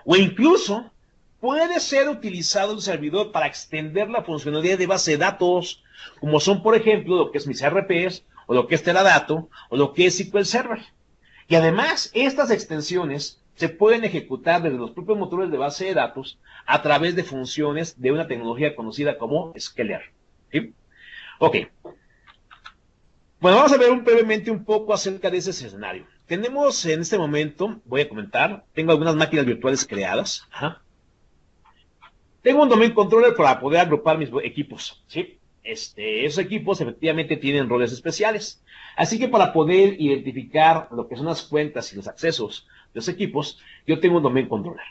O incluso puede ser utilizado el servidor para extender la funcionalidad de base de datos, como son, por ejemplo, lo que es mis RPs, o lo que es Teradata, o lo que es SQL Server. Y además, estas extensiones se pueden ejecutar desde los propios motores de base de datos a través de funciones de una tecnología conocida como Scalar. ¿Sí? Ok. Bueno, vamos a ver brevemente un poco acerca de ese escenario. Tenemos en este momento, voy a comentar, tengo algunas máquinas virtuales creadas. Ajá. Tengo un domain controller para poder agrupar mis equipos, ¿sí? Esos equipos efectivamente tienen roles especiales. Así que para poder identificar lo que son las cuentas y los accesos de los equipos, yo tengo un domain controller.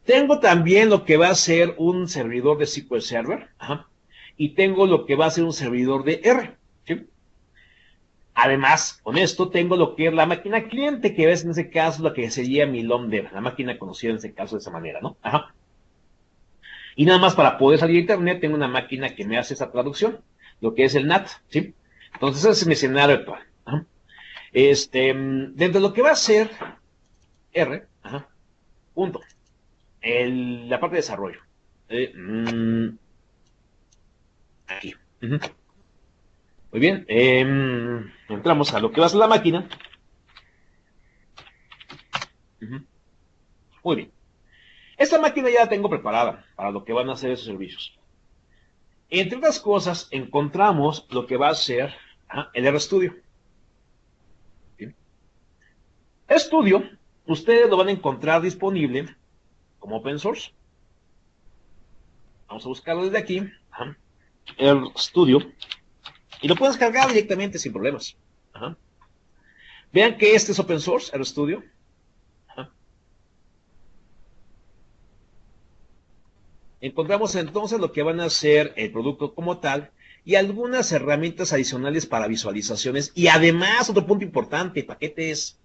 Tengo también lo que va a ser un servidor de SQL Server, ajá, y tengo lo que va a ser un servidor de R, ¿sí? Además, con esto tengo lo que es la máquina cliente, que es en ese caso lo que sería mi LOMDEV, la máquina conocida en ese caso de esa manera, ¿no? Ajá. Y nada más para poder salir a internet tengo una máquina que me hace esa traducción, lo que es el NAT, ¿sí? Entonces ese es mi escenario actual. Ajá. Dentro de lo que va a ser R, ajá, punto, la parte de desarrollo. Aquí. Uh-huh. Muy bien. Entramos a lo que va a ser la máquina. Uh-huh. Muy bien. Esta máquina ya la tengo preparada para lo que van a ser esos servicios. Entre otras cosas, encontramos lo que va a ser el RStudio. ¿Sí? RStudio, ustedes lo van a encontrar disponible como open source. Vamos a buscarlo desde aquí. RStudio. Y lo puedes cargar directamente sin problemas. Ajá. Vean que este es open source, RStudio. Encontramos entonces lo que van a ser el producto como tal y algunas herramientas adicionales para visualizaciones. Y además, otro punto importante, paquetes.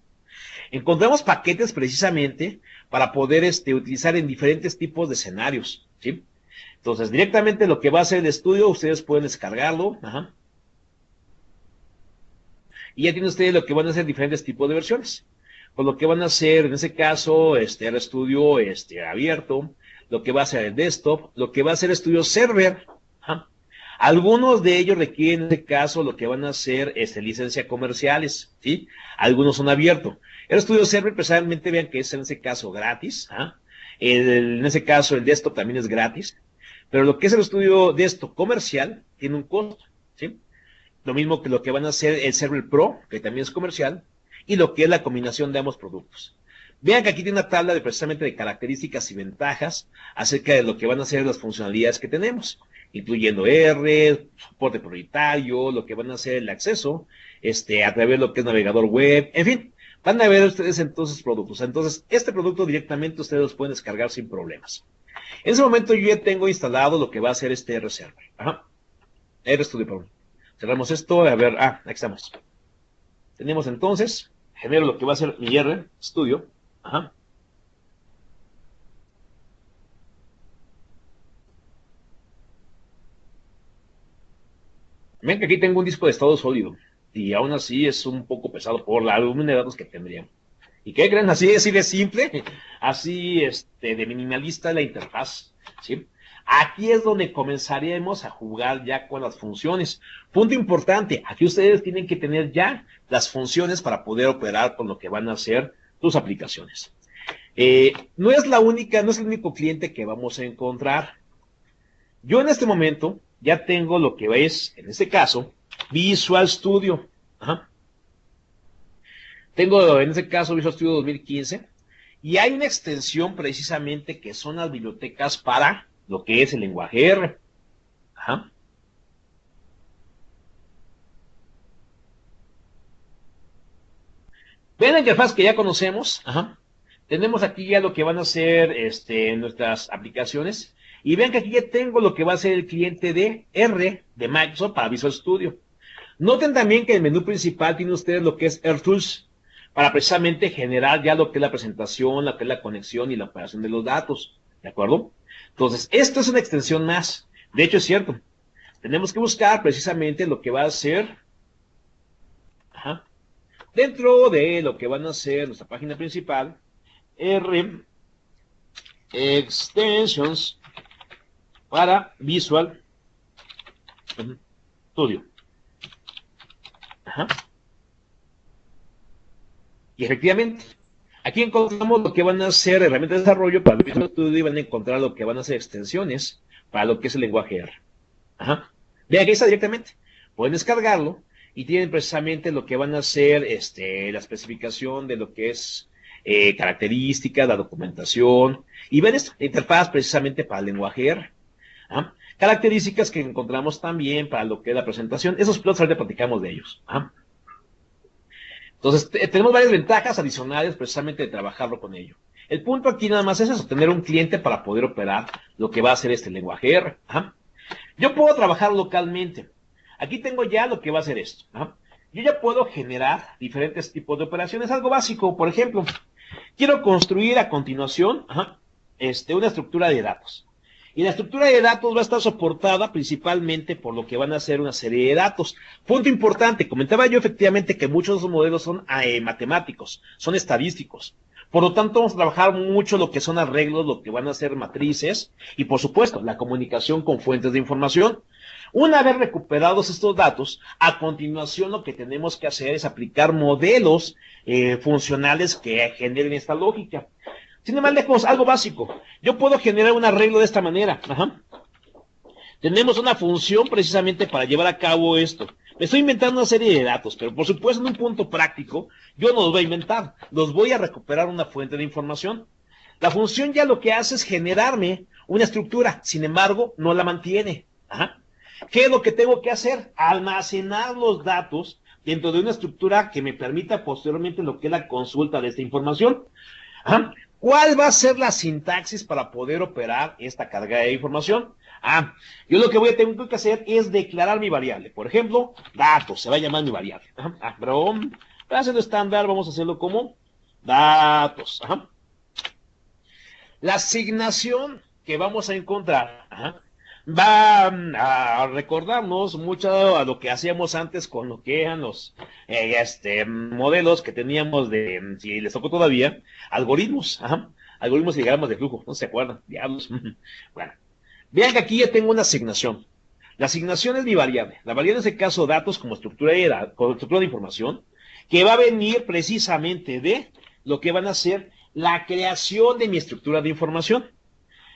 Encontramos paquetes precisamente para poder utilizar en diferentes tipos de escenarios, ¿sí? Entonces, directamente lo que va a ser el estudio, ustedes pueden descargarlo. Ajá. Y ya tienen ustedes lo que van a ser diferentes tipos de versiones. Pues lo que van a hacer, en ese caso, RStudio abierto, lo que va a ser el desktop, lo que va a ser Studio Server. ¿Ah? Algunos de ellos requieren, en este caso, lo que van a ser licencia comerciales, ¿sí? Algunos son abiertos. El Studio Server, precisamente, vean que es en ese caso gratis. ¿Ah? En ese caso, el desktop también es gratis. Pero lo que es el Studio Desktop comercial tiene un costo, ¿sí? Lo mismo que lo que van a hacer el Server Pro, que también es comercial, y lo que es la combinación de ambos productos. Vean que aquí tiene una tabla precisamente de características y ventajas acerca de lo que van a ser las funcionalidades que tenemos, incluyendo R, soporte prioritario, lo que van a ser el acceso, a través de lo que es navegador web, en fin, van a ver ustedes entonces productos. Entonces, este producto directamente ustedes los pueden descargar sin problemas. En ese momento yo ya tengo instalado lo que va a ser este RServer. Ajá. RStudio, perdón. Cerramos esto, a ver, aquí estamos. Tenemos entonces, genero lo que va a ser mi RStudio. Ajá. Ven que aquí tengo un disco de estado sólido y aún así es un poco pesado por la volumen de datos que tendría. ¿Y qué creen? Así de simple, así de minimalista la interfaz, ¿sí? Aquí es donde comenzaríamos a jugar ya con las funciones. Punto importante, aquí ustedes tienen que tener ya las funciones para poder operar con lo que van a hacer sus aplicaciones. No es la única, no es el único cliente que vamos a encontrar. Yo en este momento ya tengo lo que es, en este caso, Visual Studio. Ajá. Tengo en este caso Visual Studio 2015 y hay una extensión precisamente que son las bibliotecas para lo que es el lenguaje R. Ajá. Ven la interfaz que ya conocemos. Ajá. Tenemos aquí ya lo que van a ser nuestras aplicaciones. Y vean que aquí ya tengo lo que va a ser el cliente de R de Microsoft para Visual Studio. Noten también que el menú principal tiene ustedes lo que es RTools. para precisamente generar ya lo que es la presentación, lo que es la conexión y la operación de los datos, ¿de acuerdo? Entonces, esto es una extensión más. De hecho, es cierto. Tenemos que buscar precisamente lo que va a ser, ajá, dentro de lo que van a ser nuestra página principal, R Extensions para Visual Studio. Ajá. Y efectivamente, aquí encontramos lo que van a ser herramientas de desarrollo para el Visual Studio y van a encontrar lo que van a ser extensiones para lo que es el lenguaje R. Ajá. Vean que ahí está directamente. Pueden descargarlo y tienen precisamente lo que van a ser la especificación de lo que es características, la documentación, y ven esto, interfaz precisamente para el lenguaje R. ¿Ah? Características que encontramos también para lo que es la presentación. Esos plots ahorita platicamos de ellos. ¿Ah? Entonces, tenemos varias ventajas adicionales precisamente de trabajarlo con ello. El punto aquí nada más es eso, tener un cliente para poder operar lo que va a ser este lenguaje R. ¿Ah? Yo puedo trabajar localmente. Aquí tengo ya lo que va a ser esto. ¿Ah? Yo ya puedo generar diferentes tipos de operaciones. Algo básico, por ejemplo, quiero construir a continuación una estructura de datos. Y la estructura de datos va a estar soportada principalmente por lo que van a ser una serie de datos. Punto importante, comentaba yo efectivamente que muchos de esos modelos son matemáticos, son estadísticos. Por lo tanto, vamos a trabajar mucho lo que son arreglos, lo que van a ser matrices y, por supuesto, la comunicación con fuentes de información. Una vez recuperados estos datos, a continuación lo que tenemos que hacer es aplicar modelos funcionales que generen esta lógica. Sin embargo, algo básico. Yo puedo generar un arreglo de esta manera. Ajá. Tenemos una función precisamente para llevar a cabo esto. Me estoy inventando una serie de datos, pero por supuesto en un punto práctico, yo no los voy a inventar. Los voy a recuperar una fuente de información. La función ya lo que hace es generarme una estructura. Sin embargo, no la mantiene. Ajá. ¿Qué es lo que tengo que hacer? Almacenar los datos dentro de una estructura que me permita posteriormente lo que es la consulta de esta información. Ajá. ¿Cuál va a ser la sintaxis para poder operar esta carga de información? Yo lo que voy a tener que hacer es declarar mi variable. Por ejemplo, datos, se va a llamar mi variable. Pero para hacerlo estándar, vamos a hacerlo como datos. Ajá. La asignación que vamos a encontrar va a recordarnos mucho a lo que hacíamos antes con lo que eran los modelos que teníamos de, si les tocó todavía, algoritmos, algoritmos y diagramas de flujo, ¿no se acuerdan? Diablos. Bueno, vean que aquí ya tengo una asignación. La asignación es mi variable. La variable en este caso datos como estructura de información, que va a venir precisamente de lo que van a ser la creación de mi estructura de información.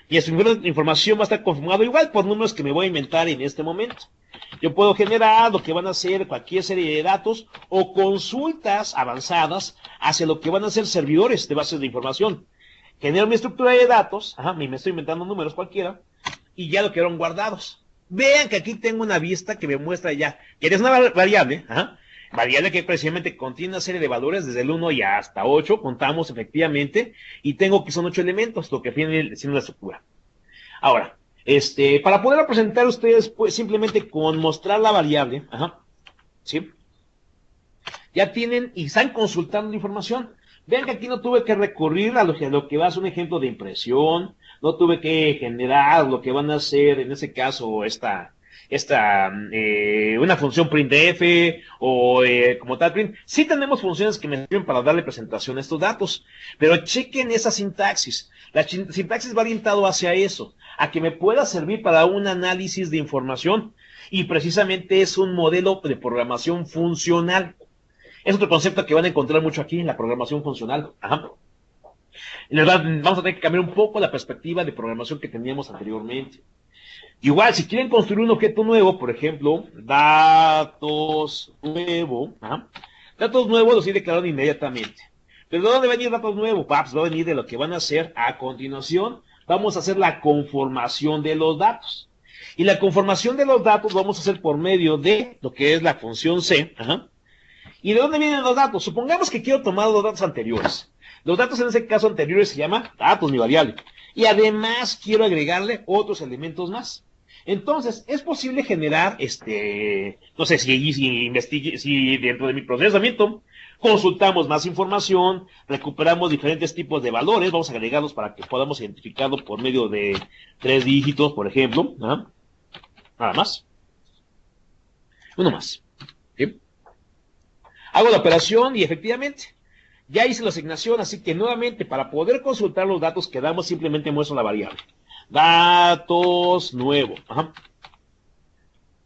Y esta información va a estar conformado igual por números que me voy a inventar en este momento. Yo puedo generar lo que van a ser cualquier serie de datos o consultas avanzadas hacia lo que van a ser servidores de bases de información. Genero mi estructura de datos, me estoy inventando números cualquiera, y ya lo quedaron guardados. Vean que aquí tengo una vista que me muestra ya que es una variable, variable que precisamente contiene una serie de valores desde el 1 y hasta 8, contamos efectivamente, y tengo que son 8 elementos, lo que viene siendo la estructura. Ahora, para poder presentar ustedes, pues simplemente con mostrar la variable, ¿sí? Ya tienen y están consultando la información. Vean que aquí no tuve que recurrir a lo que va a ser un ejemplo de impresión, no tuve que generar lo que van a hacer, en ese caso, una función printf o como tal print. Sí tenemos funciones que me sirven para darle presentación a estos datos, pero chequen esa sintaxis. La sintaxis va orientado hacia eso, a que me pueda servir para un análisis de información, y precisamente es un modelo de programación funcional. Es otro concepto que van a encontrar mucho aquí en la programación funcional. En verdad, vamos a tener que cambiar un poco la perspectiva de programación que teníamos anteriormente. Igual, si quieren construir un objeto nuevo, por ejemplo, datos nuevo, datos nuevos los he declarado inmediatamente. ¿Pero de dónde va a venir datos nuevos? Va a venir de lo que van a hacer a continuación. Vamos a hacer la conformación de los datos. Y la conformación de los datos vamos a hacer por medio de lo que es la función C. ¿Y de dónde vienen los datos? Supongamos que quiero tomar los datos anteriores. Los datos en ese caso anteriores se llama datos, mi variable. Y además quiero agregarle otros elementos más. Entonces, es posible generar, no sé, si dentro de mi procesamiento consultamos más información, recuperamos diferentes tipos de valores, vamos a agregarlos para que podamos identificarlo por medio de 3 dígitos, por ejemplo. Nada más. Uno más. ¿Sí? Hago la operación y efectivamente ya hice la asignación, así que nuevamente para poder consultar los datos que damos simplemente muestro la variable. Datos nuevo.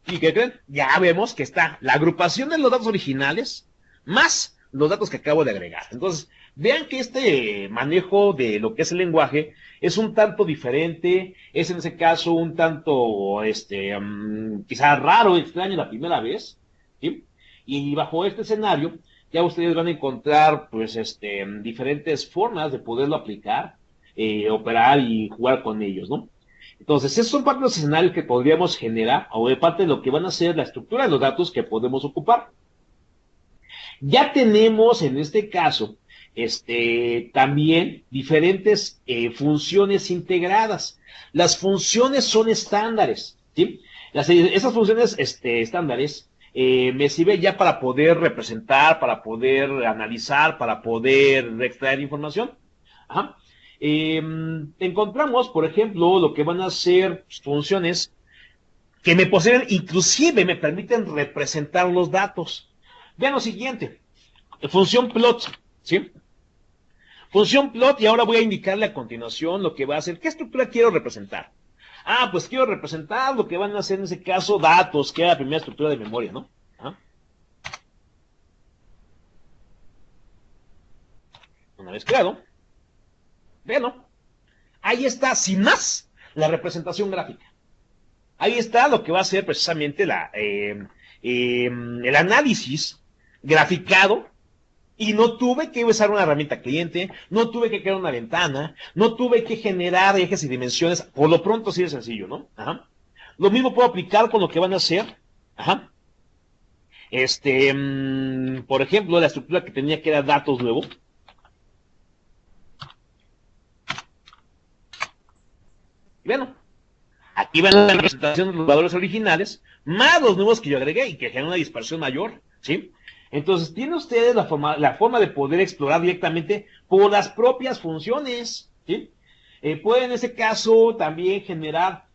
¿Y qué creen? Ya vemos que está la agrupación de los datos originales más los datos que acabo de agregar. Entonces, vean que este manejo de lo que es el lenguaje es un tanto diferente, es en ese caso un tanto, quizá raro, extraño la primera vez, ¿sí? Y bajo este escenario, ya ustedes van a encontrar, pues, diferentes formas de poderlo aplicar, operar y jugar con ellos, ¿no? Entonces, esos son parte de los escenarios que podríamos generar, o de parte de lo que van a ser la estructura de los datos que podemos ocupar. Ya tenemos en este caso también diferentes funciones integradas. Las funciones son estándares, ¿sí? Esas funciones estándares me sirven ya para poder representar, para poder analizar, para poder extraer información. Ajá. Encontramos, por ejemplo, lo que van a ser funciones que me poseen, inclusive me permiten representar los datos. Vean lo siguiente, función plot, ¿sí? Función plot, y ahora voy a indicarle a continuación lo que va a hacer. ¿Qué estructura quiero representar? Ah, pues quiero representar lo que van a hacer en ese caso datos, que es la primera estructura de memoria, ¿no? Una vez creado, véanlo, ahí está, sin más, la representación gráfica. Ahí está lo que va a ser precisamente el análisis graficado, y no tuve que usar una herramienta cliente, no tuve que crear una ventana, no tuve que generar ejes y dimensiones, por lo pronto sí es sencillo, ¿no? Lo mismo puedo aplicar con lo que van a hacer, por ejemplo, la estructura que tenía que era datos nuevo. Y bueno, aquí van la representación de los valores originales, más los nuevos que yo agregué y que generan una dispersión mayor, ¿sí? Entonces, tienen ustedes la forma de poder explorar directamente por las propias funciones, ¿sí? Pueden en ese caso también generar,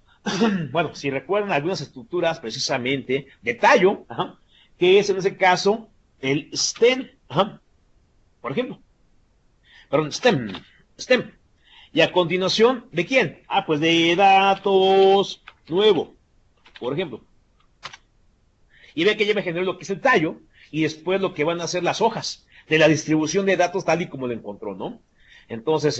bueno, si recuerdan algunas estructuras precisamente de tallo, que es en ese caso el stem, por ejemplo. Perdón, stem. Y a continuación, ¿de quién? Ah, pues de datos nuevo, por ejemplo. Y ve que ya me generó lo que es el tallo, y después lo que van a hacer las hojas de la distribución de datos tal y como lo encontró, ¿no? Entonces,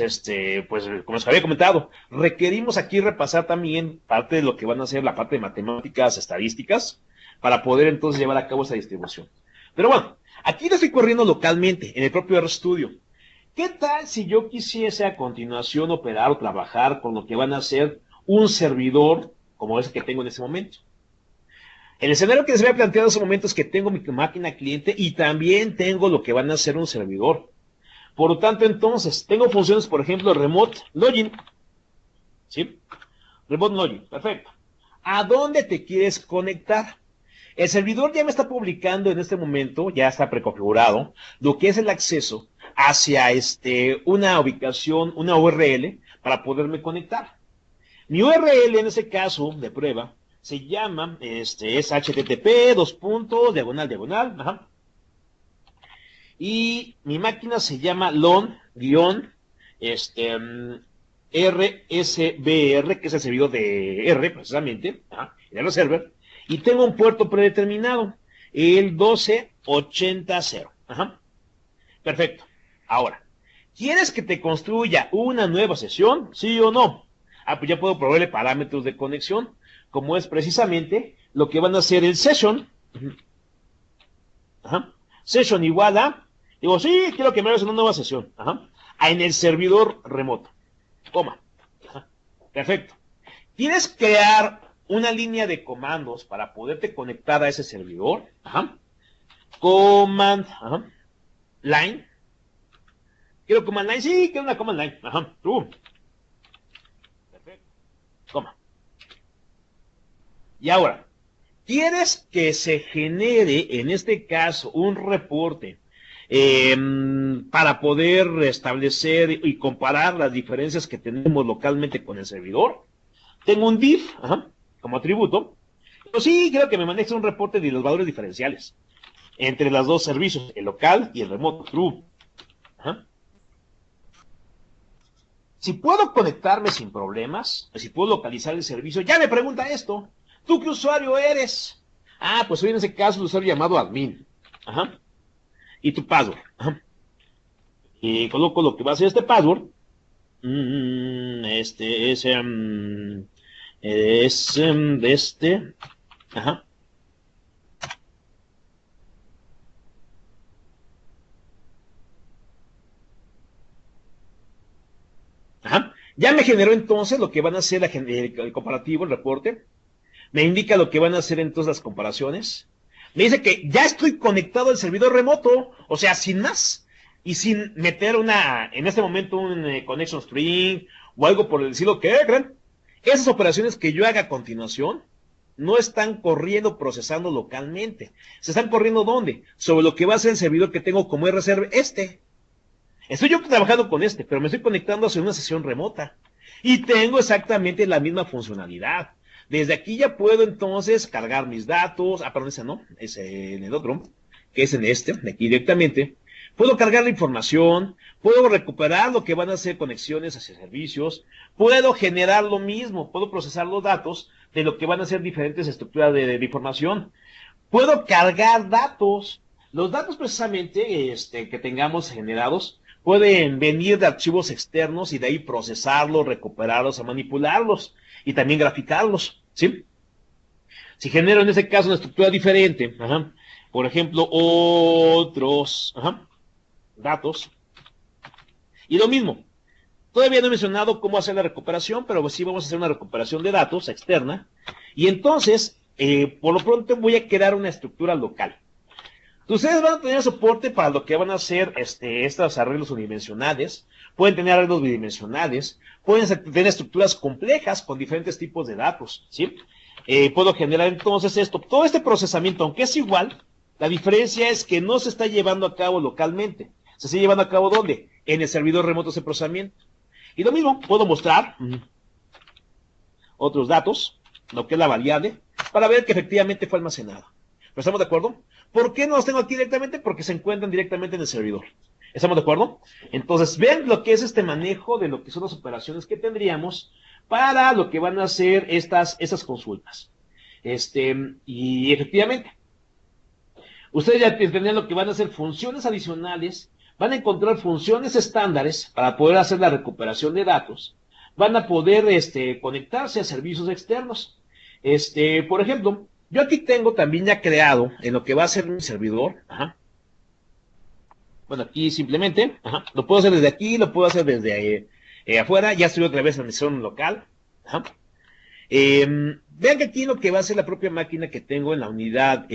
pues como les había comentado, requerimos aquí repasar también parte de lo que van a ser la parte de matemáticas, estadísticas, para poder entonces llevar a cabo esa distribución. Pero bueno, aquí lo estoy corriendo localmente, en el propio RStudio. ¿Qué tal si yo quisiese a continuación operar o trabajar con lo que van a ser un servidor como ese que tengo en ese momento? El escenario que les había planteado en ese momento es que tengo mi máquina cliente y también tengo lo que van a ser un servidor. Por lo tanto, entonces, tengo funciones, por ejemplo, remote login. ¿Sí? Remote login, perfecto. ¿A dónde te quieres conectar? El servidor ya me está publicando en este momento, ya está preconfigurado, lo que es el acceso hacia una ubicación, una URL, para poderme conectar. Mi URL en ese caso de prueba se llama, es http, diagonal, y mi máquina se llama lon-rsbr, que es el servidor de R, precisamente, el R server, y tengo un puerto predeterminado, el 12800. Perfecto. Ahora, ¿quieres que te construya una nueva sesión? ¿Sí o no? Pues ya puedo proveerle parámetros de conexión, como es precisamente lo que van a hacer el session. Session igual a, digo, sí, quiero que me hagas una nueva sesión. En el servidor remoto. Coma. Perfecto. ¿Quieres crear una línea de comandos para poderte conectar a ese servidor? Command line. ¿Quiero command line? Sí, quiero una command line. Perfecto. Coma. Y ahora, ¿quieres que se genere, en este caso, un reporte para poder establecer y comparar las diferencias que tenemos localmente con el servidor. Tengo un div, como atributo, pero sí creo que me maneja un reporte de los valores diferenciales entre los dos servicios, el local y el remoto, true. Si puedo conectarme sin problemas, si puedo localizar el servicio, ya me pregunta esto, ¿tú qué usuario eres? Ah, pues soy en ese caso el usuario llamado admin. Y tu password. Y coloco lo que va a ser este password. Este es de este. Ajá. Ajá. Ya me generó entonces lo que van a hacer el comparativo, el reporte. Me indica lo que van a hacer entonces las comparaciones. Me dice que ya estoy conectado al servidor remoto, o sea, sin más. Y sin meter en este momento un connection string o algo por el estilo que creen. Esas operaciones que yo haga a continuación no están corriendo, procesando localmente. ¿Se están corriendo dónde? Sobre lo que va a ser el servidor que tengo como RServe este. Estoy yo trabajando con este, pero me estoy conectando hacia una sesión remota. Y tengo exactamente la misma funcionalidad. Desde aquí ya puedo entonces cargar mis datos. Perdón, ese no, es en el otro, que es en este, de aquí directamente. Puedo cargar la información, puedo recuperar lo que van a ser conexiones hacia servicios, puedo generar lo mismo, puedo procesar los datos de lo que van a ser diferentes estructuras de información. Puedo cargar datos. Los datos precisamente que tengamos generados pueden venir de archivos externos y de ahí procesarlos, recuperarlos, o manipularlos y también graficarlos, ¿sí? Si genero en este caso una estructura diferente, por ejemplo, otros datos, y lo mismo, todavía no he mencionado cómo hacer la recuperación, pero sí vamos a hacer una recuperación de datos externa, y entonces, por lo pronto voy a crear una estructura local. Ustedes van a tener soporte para lo que van a ser estos arreglos unidimensionales, pueden tener arreglos bidimensionales, pueden tener estructuras complejas con diferentes tipos de datos, ¿sí? Puedo generar entonces todo este procesamiento, aunque es igual, la diferencia es que no se está llevando a cabo localmente, se está llevando a cabo ¿dónde? En el servidor remoto de procesamiento. Y lo mismo, puedo mostrar otros datos, lo que es la variable, para ver que efectivamente fue almacenado. ¿Pero estamos de acuerdo? ¿Por qué no los tengo aquí directamente? Porque se encuentran directamente en el servidor. ¿Estamos de acuerdo? Entonces, ven lo que es este manejo de lo que son las operaciones que tendríamos para lo que van a ser estas consultas. Y efectivamente, ustedes ya tendrían lo que van a ser funciones adicionales, van a encontrar funciones estándares para poder hacer la recuperación de datos, van a poder conectarse a servicios externos. Por ejemplo, yo aquí tengo también ya creado en lo que va a ser mi servidor. Bueno, aquí simplemente, lo puedo hacer desde aquí, lo puedo hacer desde afuera, ya estoy otra vez en mi zona local. Vean que aquí lo que va a ser la propia máquina que tengo en la unidad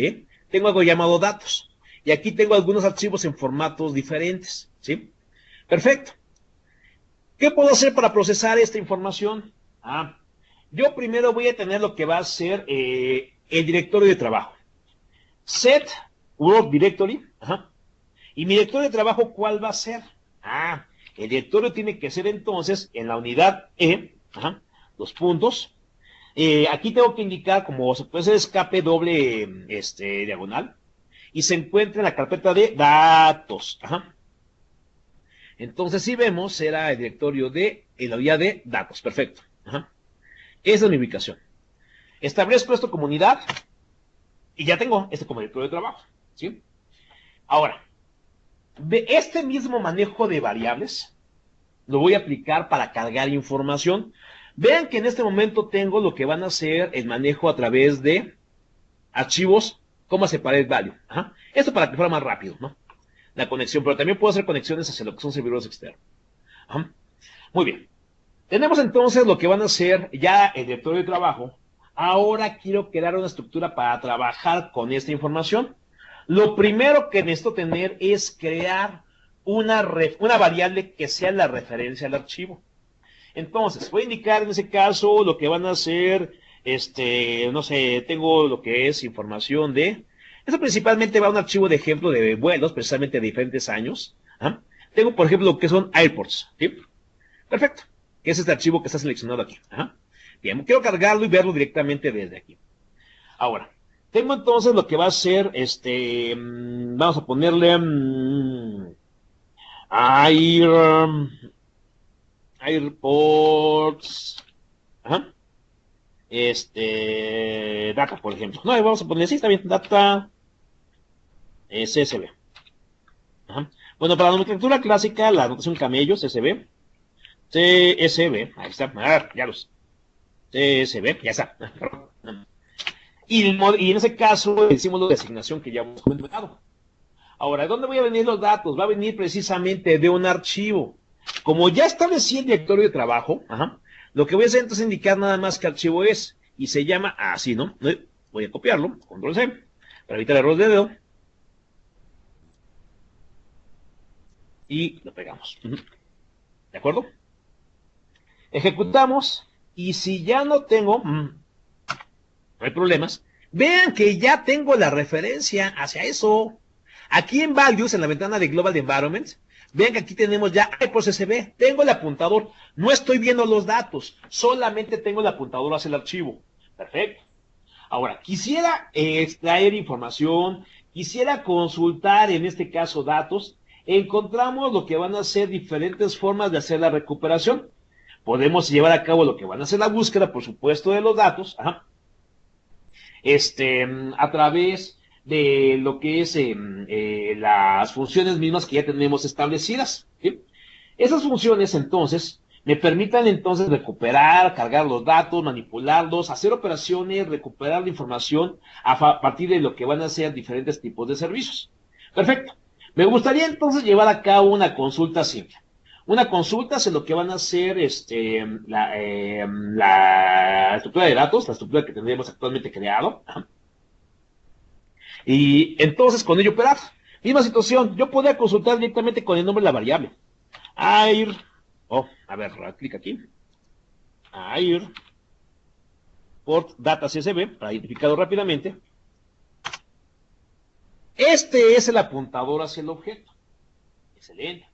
tengo algo llamado datos. Y aquí tengo algunos archivos en formatos diferentes, ¿sí? Perfecto. ¿Qué puedo hacer para procesar esta información? Yo primero voy a tener lo que va a ser el directorio de trabajo. Set Work Directory. ¿Y mi directorio de trabajo cuál va a ser? El directorio tiene que ser entonces en la unidad los puntos. Aquí tengo que indicar como se puede hacer escape doble diagonal. Y se encuentra en la carpeta de datos. Entonces, si vemos, será el directorio de la unidad de datos. Perfecto. Esa es mi ubicación. Establezco esto como unidad y ya tengo este como directorio de trabajo, ¿sí? Ahora, de este mismo manejo de variables lo voy a aplicar para cargar información. Vean que en este momento tengo lo que van a ser el manejo a través de archivos, coma separate value. Esto para que fuera más rápido, ¿no? La conexión, pero también puedo hacer conexiones hacia lo que son servidores externos. Muy bien. Tenemos entonces lo que van a ser ya el directorio de trabajo. Ahora quiero crear una estructura para trabajar con esta información. Lo primero que necesito tener es crear una variable que sea la referencia al archivo. Entonces, voy a indicar en ese caso lo que van a ser, no sé, tengo lo que es información de Eso principalmente va a un archivo de ejemplo de vuelos, precisamente de diferentes años. ¿Ah? Tengo, por ejemplo, lo que son airports. ¿Sí? Perfecto. Que es este archivo que está seleccionado aquí. Ajá. Bien, quiero cargarlo y verlo directamente desde aquí. Ahora, tengo entonces lo que va a ser, vamos a ponerle air, airports, ajá, data, por ejemplo. No, vamos a poner, sí, está bien, data CSV. Ajá. Bueno, para la nomenclatura clásica, la notación camello, CSV, CSV, ahí está, ya los, CSV, ya está. Y en ese caso, el símbolo de asignación que ya hemos comentado. Ahora, ¿de dónde voy a venir los datos? Va a venir precisamente de un archivo. Como ya establecí el directorio de trabajo, ajá, lo que voy a hacer entonces es indicar nada más qué archivo es. Y se llama así, ¿no? Voy a copiarlo, control C, para evitar errores de dedo. Y lo pegamos. ¿De acuerdo? Ejecutamos. Y si ya no tengo, no hay problemas. Vean que ya tengo la referencia hacia eso. Aquí en Values, en la ventana de Global Environment, vean que aquí tenemos ya airports CSV. Tengo el apuntador. No estoy viendo los datos. Solamente tengo el apuntador hacia el archivo. Perfecto. Ahora, quisiera extraer información, quisiera consultar, en este caso, datos. Encontramos lo que van a ser diferentes formas de hacer la recuperación. Podemos llevar a cabo lo que van a ser la búsqueda, por supuesto, de los datos. Ajá. A través de lo que es las funciones mismas que ya tenemos establecidas. ¿Sí? Esas funciones, entonces, me permitan entonces recuperar, cargar los datos, manipularlos, hacer operaciones, recuperar la información a partir de lo que van a ser diferentes tipos de servicios. Perfecto. Me gustaría entonces llevar a cabo una consulta simple. Una consulta es lo que van a ser la estructura de datos, la estructura que tendríamos actualmente creado. Y entonces con ello operar. Misma situación, yo podría consultar directamente con el nombre de la variable. Air, a ver, clic aquí. Air, port data CSV, para identificarlo rápidamente. Este es el apuntador hacia el objeto. Excelente.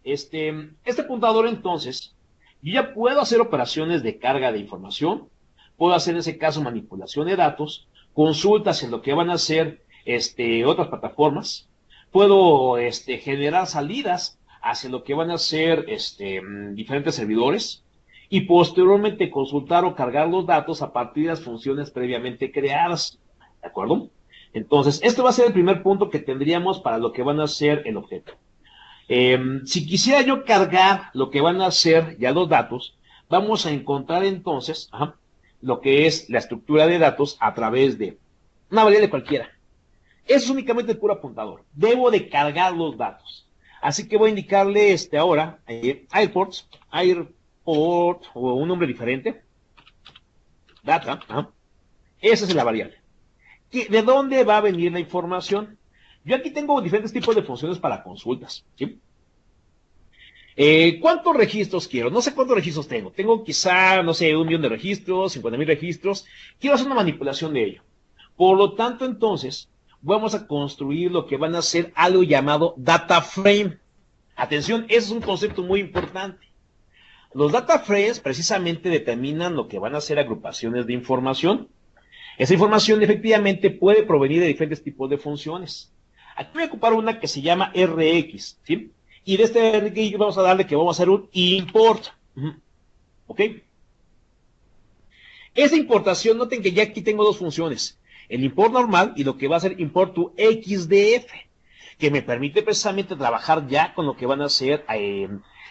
Este apuntador entonces, yo ya puedo hacer operaciones de carga de información, puedo hacer en ese caso manipulación de datos, consultas en lo que van a ser otras plataformas, puedo generar salidas hacia lo que van a ser diferentes servidores y posteriormente consultar o cargar los datos a partir de las funciones previamente creadas. ¿De acuerdo? Entonces, esto va a ser el primer punto que tendríamos para lo que van a ser el objeto. Si quisiera yo cargar lo que van a ser ya los datos, vamos a encontrar entonces lo que es la estructura de datos a través de una variable cualquiera. Es únicamente el puro apuntador. Debo de cargar los datos. Así que voy a indicarle ahora airports, airport o un nombre diferente. Data. Esa es la variable. ¿De dónde va a venir la información? Yo aquí tengo diferentes tipos de funciones para consultas. ¿Sí? ¿Cuántos registros quiero? No sé cuántos registros tengo. Tengo quizá, no sé, 1 millón de registros, 50,000 registros. Quiero hacer una manipulación de ello. Por lo tanto, entonces, vamos a construir lo que van a ser algo llamado data frame. Atención, ese es un concepto muy importante. Los data frames precisamente determinan lo que van a ser agrupaciones de información. Esa información efectivamente puede provenir de diferentes tipos de funciones. Aquí voy a ocupar una que se llama RX, ¿sí? Y de este RX vamos a darle que vamos a hacer un import. ¿Ok? Esa importación, noten que ya aquí tengo dos funciones. El import normal y lo que va a ser import to XDF, que me permite precisamente trabajar ya con lo que van a ser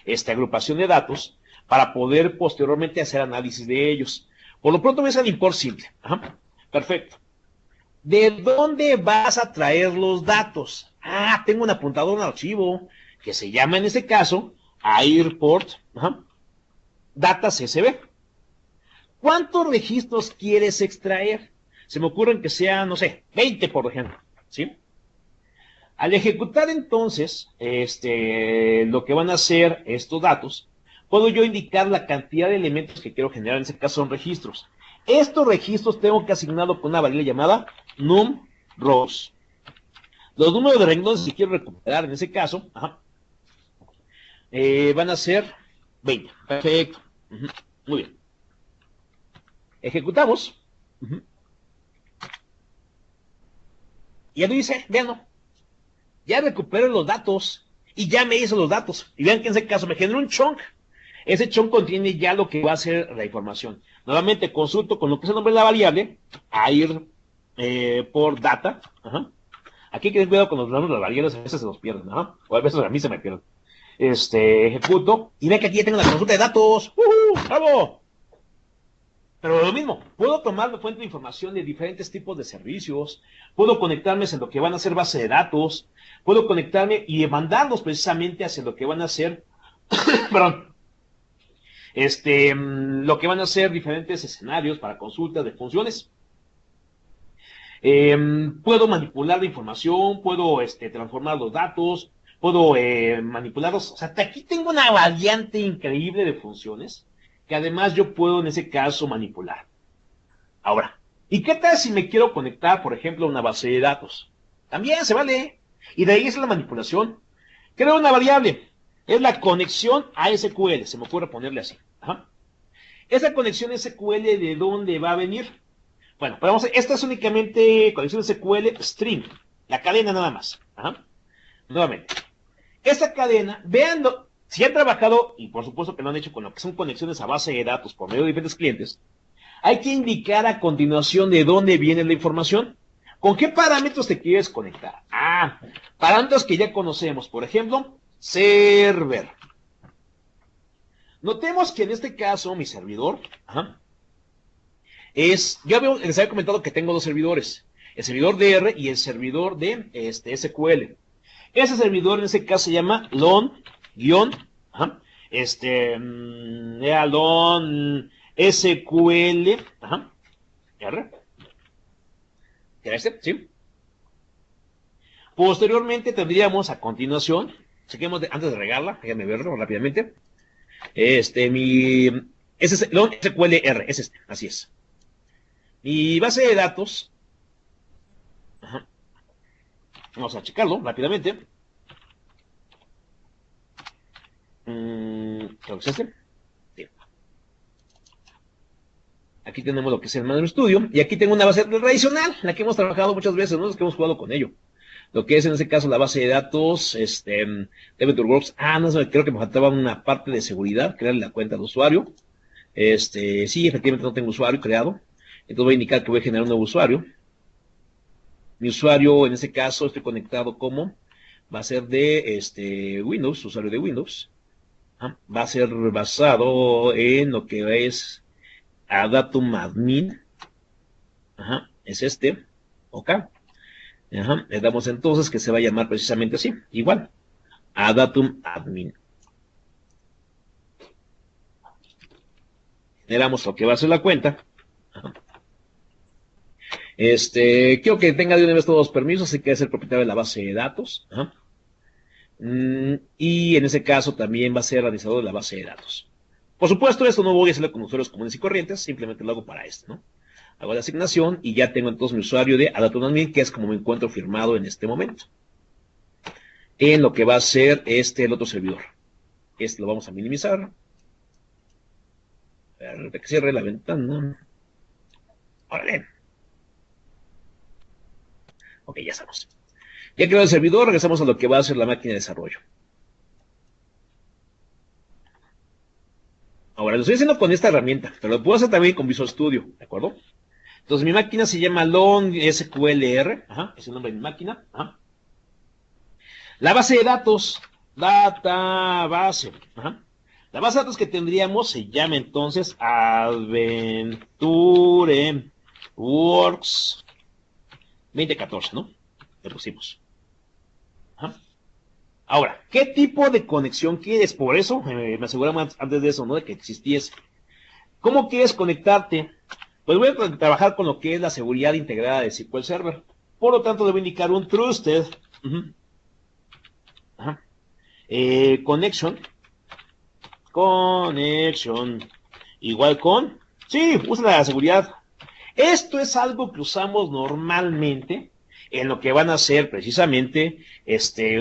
esta agrupación de datos para poder posteriormente hacer análisis de ellos. Por lo pronto voy a hacer el import simple. Perfecto. ¿De dónde vas a traer los datos? Tengo un apuntador, un archivo que se llama en este caso airport data CSV. ¿Cuántos registros quieres extraer? Se me ocurren que sean, no sé, 20 por ejemplo, ¿sí? Al ejecutar entonces lo que van a ser estos datos, puedo yo indicar la cantidad de elementos que quiero generar, en este caso son registros. Estos registros tengo que asignarlo con una variable llamada num rows. Los números de renglones que quiero recuperar en ese caso, van a ser 20. Perfecto. Muy bien. Ejecutamos. Y ya lo hice, vean, ya recuperé los datos y ya me hizo los datos. Y vean que en ese caso me generó un chunk. Ese chunk contiene ya lo que va a ser la información. Nuevamente consulto con lo que es el nombre de la variable, a ir por data. Aquí hay que tener cuidado con los nombres de las variables, a veces se nos pierden, o a veces a mí se me pierden. Ejecuto, y ven que aquí ya tengo la consulta de datos. ¡Bravo! Pero lo mismo, puedo tomar la fuente de información de diferentes tipos de servicios, puedo conectarme hacia lo que van a ser base de datos, puedo conectarme y mandarlos precisamente hacia lo que van a ser, perdón, lo que van a ser diferentes escenarios para consultas de funciones. Puedo manipular la información, puedo transformar los datos, puedo manipularlos. O sea, aquí tengo una variante increíble de funciones que además yo puedo en ese caso manipular. Ahora, ¿y qué tal si me quiero conectar, por ejemplo, a una base de datos? También se vale. Y de ahí es la manipulación. Creo una variable. Es la conexión a SQL. Se me ocurre ponerle así. Esa conexión SQL, ¿de dónde va a venir? Bueno, pero vamos a, esta es únicamente conexión SQL string. La cadena nada más. Nuevamente. Esta cadena, veanlo. Si han trabajado, y por supuesto que lo han hecho con lo que son conexiones a base de datos por medio de diferentes clientes, hay que indicar a continuación de dónde viene la información. ¿Con qué parámetros te quieres conectar? Parámetros que ya conocemos. Por ejemplo, server. Notemos que en este caso mi servidor les había comentado que tengo dos servidores. El servidor de R y el servidor de SQL. Ese servidor en ese caso se llama lon SQL R. ¿Era ¿Sí? Posteriormente tendríamos a continuación, chequemos antes de regarla, déjenme verlo rápidamente. Ese es lon SQL R, es así es. Mi base de datos, vamos a checarlo rápidamente. Creo que es Sí. Aquí tenemos lo que es el Manual Studio, y aquí tengo una base tradicional, la que hemos trabajado muchas veces, ¿no? Los que hemos jugado con ello. Lo que es en este caso la base de datos, DB2Works. No sé, creo que me faltaba una parte de seguridad, crearle la cuenta de usuario. Sí, efectivamente no tengo usuario creado. Entonces voy a indicar que voy a generar un nuevo usuario. Mi usuario, en este caso, estoy conectado como, va a ser de Windows, usuario de Windows. Va a ser basado en lo que es Adatum Admin. Es ok. Le damos entonces que se va a llamar precisamente así, igual, Adatum Admin. Generamos lo que va a ser la cuenta. Quiero que tenga de una vez todos los permisos, así que es el propietario de la base de datos. Y en ese caso también va a ser administrador de la base de datos. Por supuesto, esto no voy a hacerlo con usuarios comunes y corrientes, simplemente lo hago para esto, ¿no? Hago la asignación y ya tengo entonces mi usuario de Adatum Admin, que es como me encuentro firmado en este momento. En lo que va a ser el otro servidor. Lo vamos a minimizar. Para que cierre la ventana. ¡Órale! Ok, ya estamos. Ya quedó el servidor, regresamos a lo que va a ser la máquina de desarrollo. Ahora, lo estoy haciendo con esta herramienta, pero lo puedo hacer también con Visual Studio, ¿de acuerdo? Entonces, mi máquina se llama Long SQLR, es el nombre de mi máquina. La base de datos, database. La base de datos que tendríamos se llama entonces Adventure Works 2014, ¿no? Le pusimos. Ahora, ¿qué tipo de conexión quieres? Por eso me aseguraba antes de eso, ¿no? De que existiese. ¿Cómo quieres conectarte? Pues voy a trabajar con lo que es la seguridad integrada de SQL Server. Por lo tanto, debo indicar un trusted connection igual con, sí, usa la seguridad. Esto es algo que usamos normalmente en lo que van a ser precisamente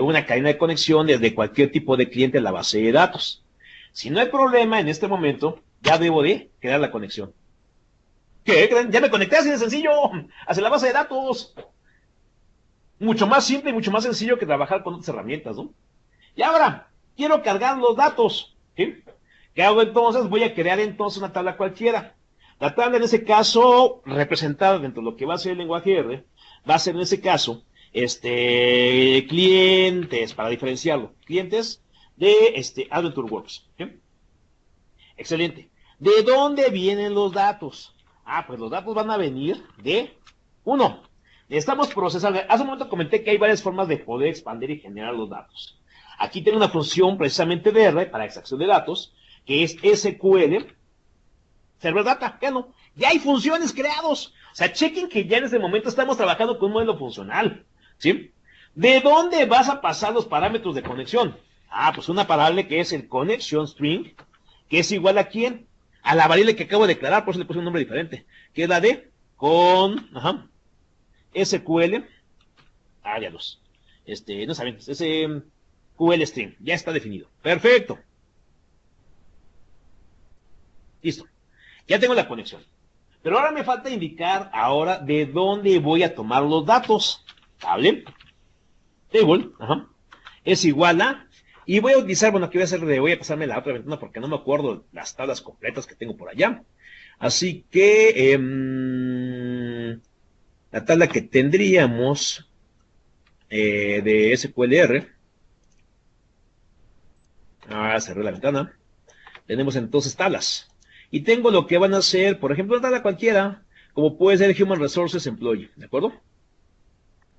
una cadena de conexión desde cualquier tipo de cliente a la base de datos. Si no hay problema en este momento, ya debo de crear la conexión. ¿Qué creen? Ya me conecté así de sencillo hacia la base de datos. Mucho más simple y mucho más sencillo que trabajar con otras herramientas, ¿no? Y ahora, quiero cargar los datos. ¿Sí? ¿Qué hago entonces? Voy a crear entonces una tabla cualquiera. La tabla en ese caso, representada dentro de lo que va a ser el lenguaje R, va a ser en ese caso, clientes, para diferenciarlo, clientes de AdventureWorks. ¿Sí? Excelente. ¿De dónde vienen los datos? Pues los datos van a venir de, uno, necesitamos procesar. Hace un momento comenté que hay varias formas de poder expandir y generar los datos. Aquí tengo una función precisamente de R para extracción de datos, que es SQL Server Data. Ya hay funciones creados. O sea, chequen que ya en este momento estamos trabajando con un modelo funcional. ¿Sí? ¿De dónde vas a pasar los parámetros de conexión? Pues una variable que es el connection string, que es igual a quién? A la variable que acabo de declarar, por eso le puse un nombre diferente, que es la de SQL, ya los, no saben, SQL string, ya está definido. Perfecto. Listo. Ya tengo la conexión. Pero ahora me falta indicar ahora de dónde voy a tomar los datos. Table, table, es igual a, y voy a utilizar, bueno, aquí voy a pasarme la otra ventana porque no me acuerdo las tablas completas que tengo por allá. Así que la tabla que tendríamos de SQLR, cerré la ventana, tenemos entonces tablas. Y tengo lo que van a ser, por ejemplo, una tabla cualquiera, como puede ser Human Resources Employee, ¿de acuerdo?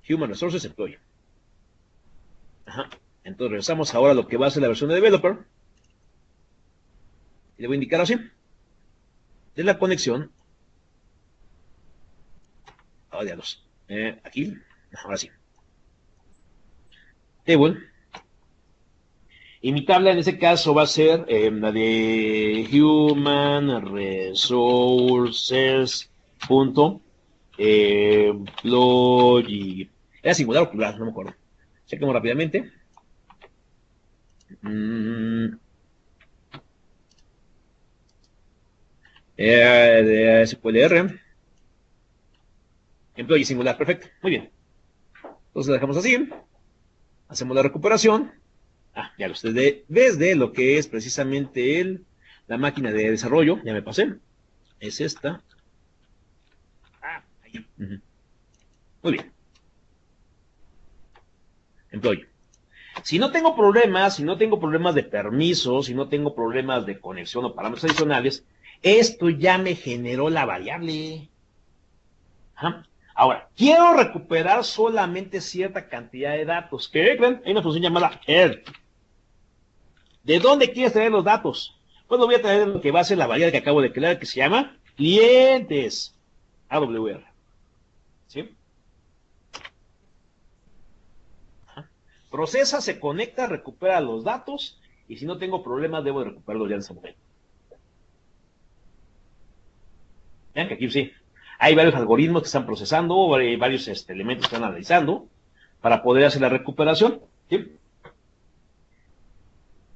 Human Resources Employee. Entonces regresamos ahora a lo que va a ser la versión de Developer. Y le voy a indicar así. De la conexión. Diablos. Aquí. Ahora sí. Table. Y mi tabla en ese caso va a ser la de Human Resources Employee. Era singular o plural, no me acuerdo. Chequemos rápidamente. De SQLR. Employee singular, perfecto. Muy bien. Entonces lo dejamos así. Hacemos la recuperación. Ya lo desde lo que es precisamente la máquina de desarrollo. Ya me pasé. Es esta. Ahí. Muy bien. Employee. Si no tengo problemas de permisos, si no tengo problemas de conexión o parámetros adicionales, esto ya me generó la variable. Ahora, quiero recuperar solamente cierta cantidad de datos. ¿Qué creen? Hay una función llamada add. ¿De dónde quieres traer los datos? Pues lo voy a traer lo que va a ser la variable que acabo de crear, que se llama clientes. AWR. ¿Sí? Procesa, se conecta, recupera los datos, y si no tengo problemas, debo de recuperarlos ya en ese momento. Vean que aquí sí. Hay varios algoritmos que están procesando, varios elementos que están analizando para poder hacer la recuperación. ¿Sí?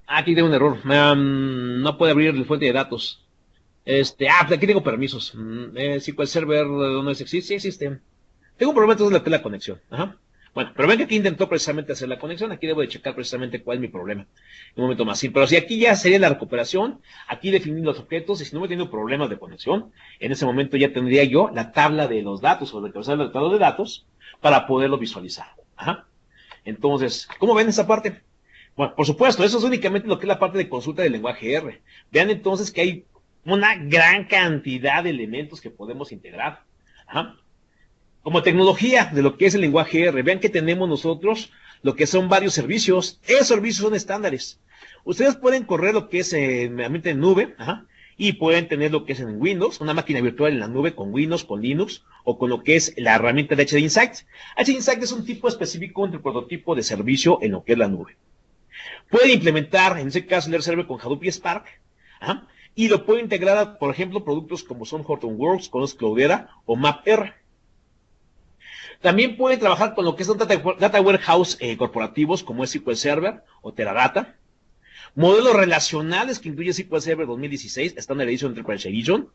Aquí tengo un error. No puede abrir la fuente de datos. Pues aquí tengo permisos. SQL Server no existe. Sí existe. Tengo un problema entonces de la conexión. Bueno, pero ven que aquí intentó precisamente hacer la conexión. Aquí debo de checar precisamente cuál es mi problema. Un momento más. Sí, pero si aquí ya sería la recuperación, aquí definir los objetos, y si no me tenido problemas de conexión, en ese momento ya tendría yo la tabla de los datos, o la tabla de datos, para poderlo visualizar. Entonces, ¿cómo ven esa parte? Bueno, por supuesto, eso es únicamente lo que es la parte de consulta del lenguaje R. Vean entonces que hay una gran cantidad de elementos que podemos integrar. Como tecnología de lo que es el lenguaje R, vean que tenemos nosotros lo que son varios servicios. Esos servicios son estándares. Ustedes pueden correr lo que es meramente en nube, y pueden tener lo que es en Windows, una máquina virtual en la nube con Windows, con Linux, o con lo que es la herramienta de HD Insight. HD Insight es un tipo específico entre prototipo de servicio en lo que es la nube. Pueden implementar, en ese caso, el R Server con Hadoop y Spark, y lo puede integrar a, por ejemplo, productos como son Hortonworks, con Cloudera o MapR. También puede trabajar con lo que son data warehouse corporativos como es SQL Server o Teradata. Modelos relacionales que incluye SQL Server 2016, Standard Edition, Enterprise Edition.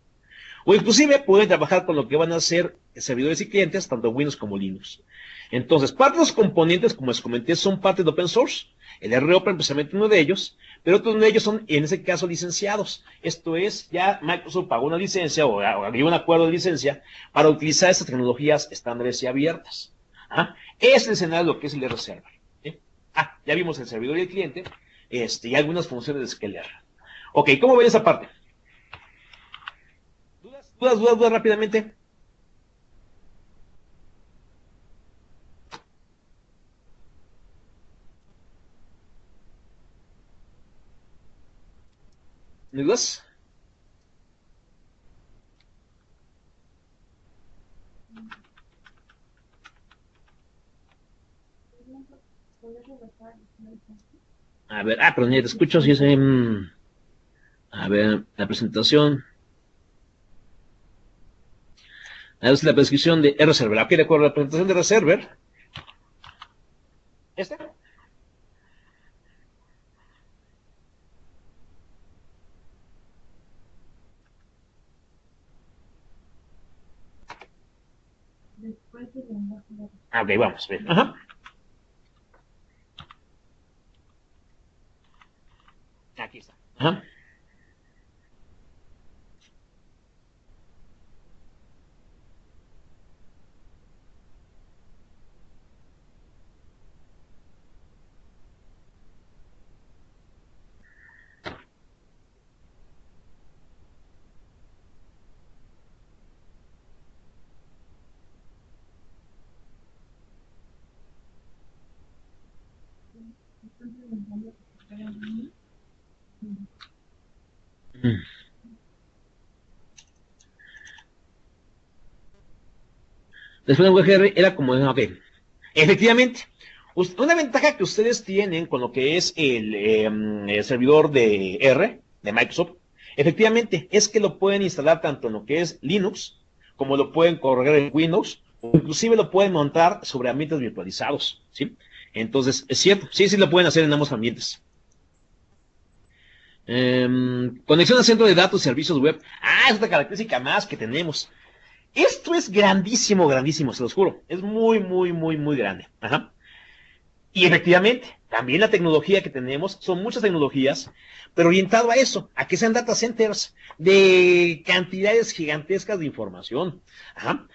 O inclusive pueden trabajar con lo que van a ser servidores y clientes, tanto Windows como Linux. Entonces, parte de los componentes, como les comenté, son parte de open source. El ROpen, precisamente uno de ellos, pero otros de ellos son, en ese caso, licenciados. Esto es, ya Microsoft pagó una licencia o agregó un acuerdo de licencia para utilizar estas tecnologías estándares y abiertas. Es el escenario de lo que es el R-Server. Ya vimos el servidor y el cliente, y algunas funciones de Scalar. Ok, ¿cómo ven esa parte? ¿Dudas rápidamente? ¿No hay dudas? A ver, pero ni te escucho si es a ver, la presentación. Es la prescripción de R-Server. Ok, de acuerdo, la presentación de R-Server. ¿Este? Ok, vamos, bien. Ajá. Aquí está. Ajá. Después de WGR era como, ok, efectivamente, una ventaja que ustedes tienen con lo que es el servidor de R, de Microsoft, efectivamente, es que lo pueden instalar tanto en lo que es Linux, como lo pueden correr en Windows, o inclusive lo pueden montar sobre ambientes virtualizados, ¿sí? Entonces, es cierto, sí lo pueden hacer en ambos ambientes. Conexión al centro de datos y servicios web. Es otra característica más que tenemos. Esto es grandísimo, grandísimo, se los juro. Es muy, muy, muy, muy grande. Ajá. Y efectivamente, también la tecnología que tenemos, son muchas tecnologías, pero orientado a eso, a que sean data centers de cantidades gigantescas de información. Ajá.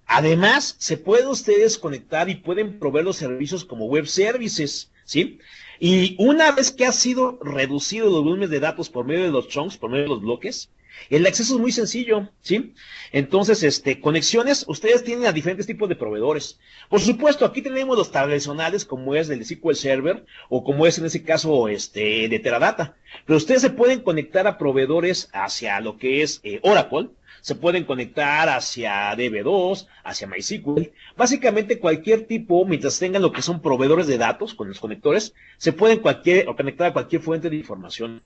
Además, se pueden ustedes conectar y pueden proveer los servicios como web services, ¿sí? Y una vez que ha sido reducido los volúmenes de datos por medio de los chunks, por medio de los bloques, el acceso es muy sencillo, ¿sí? Entonces, conexiones, ustedes tienen a diferentes tipos de proveedores. Por supuesto, aquí tenemos los tradicionales, como es el SQL Server, o como es en ese caso, de Teradata. Pero ustedes se pueden conectar a proveedores hacia lo que es Oracle, se pueden conectar hacia DB2, hacia MySQL. Básicamente cualquier tipo, mientras tengan lo que son proveedores de datos con los conectores, se pueden conectar a cualquier fuente de información.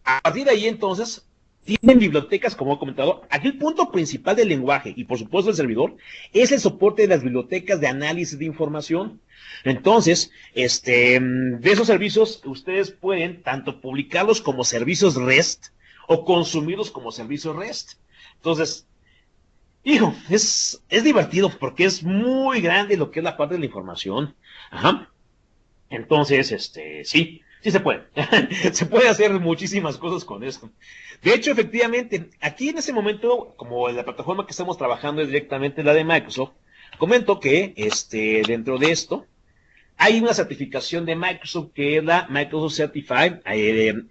A partir de ahí, entonces, tienen bibliotecas, como he comentado. Aquí el punto principal del lenguaje, y por supuesto el servidor, es el soporte de las bibliotecas de análisis de información. Entonces, de esos servicios, ustedes pueden tanto publicarlos como servicios REST, o consumirlos como servicios REST. Entonces, hijo, es divertido porque es muy grande lo que es la parte de la información. Ajá. Entonces, sí se puede. Se puede hacer muchísimas cosas con esto. De hecho, efectivamente, aquí en este momento, como la plataforma que estamos trabajando es directamente la de Microsoft, comento que dentro de esto hay una certificación de Microsoft que es la Microsoft Certified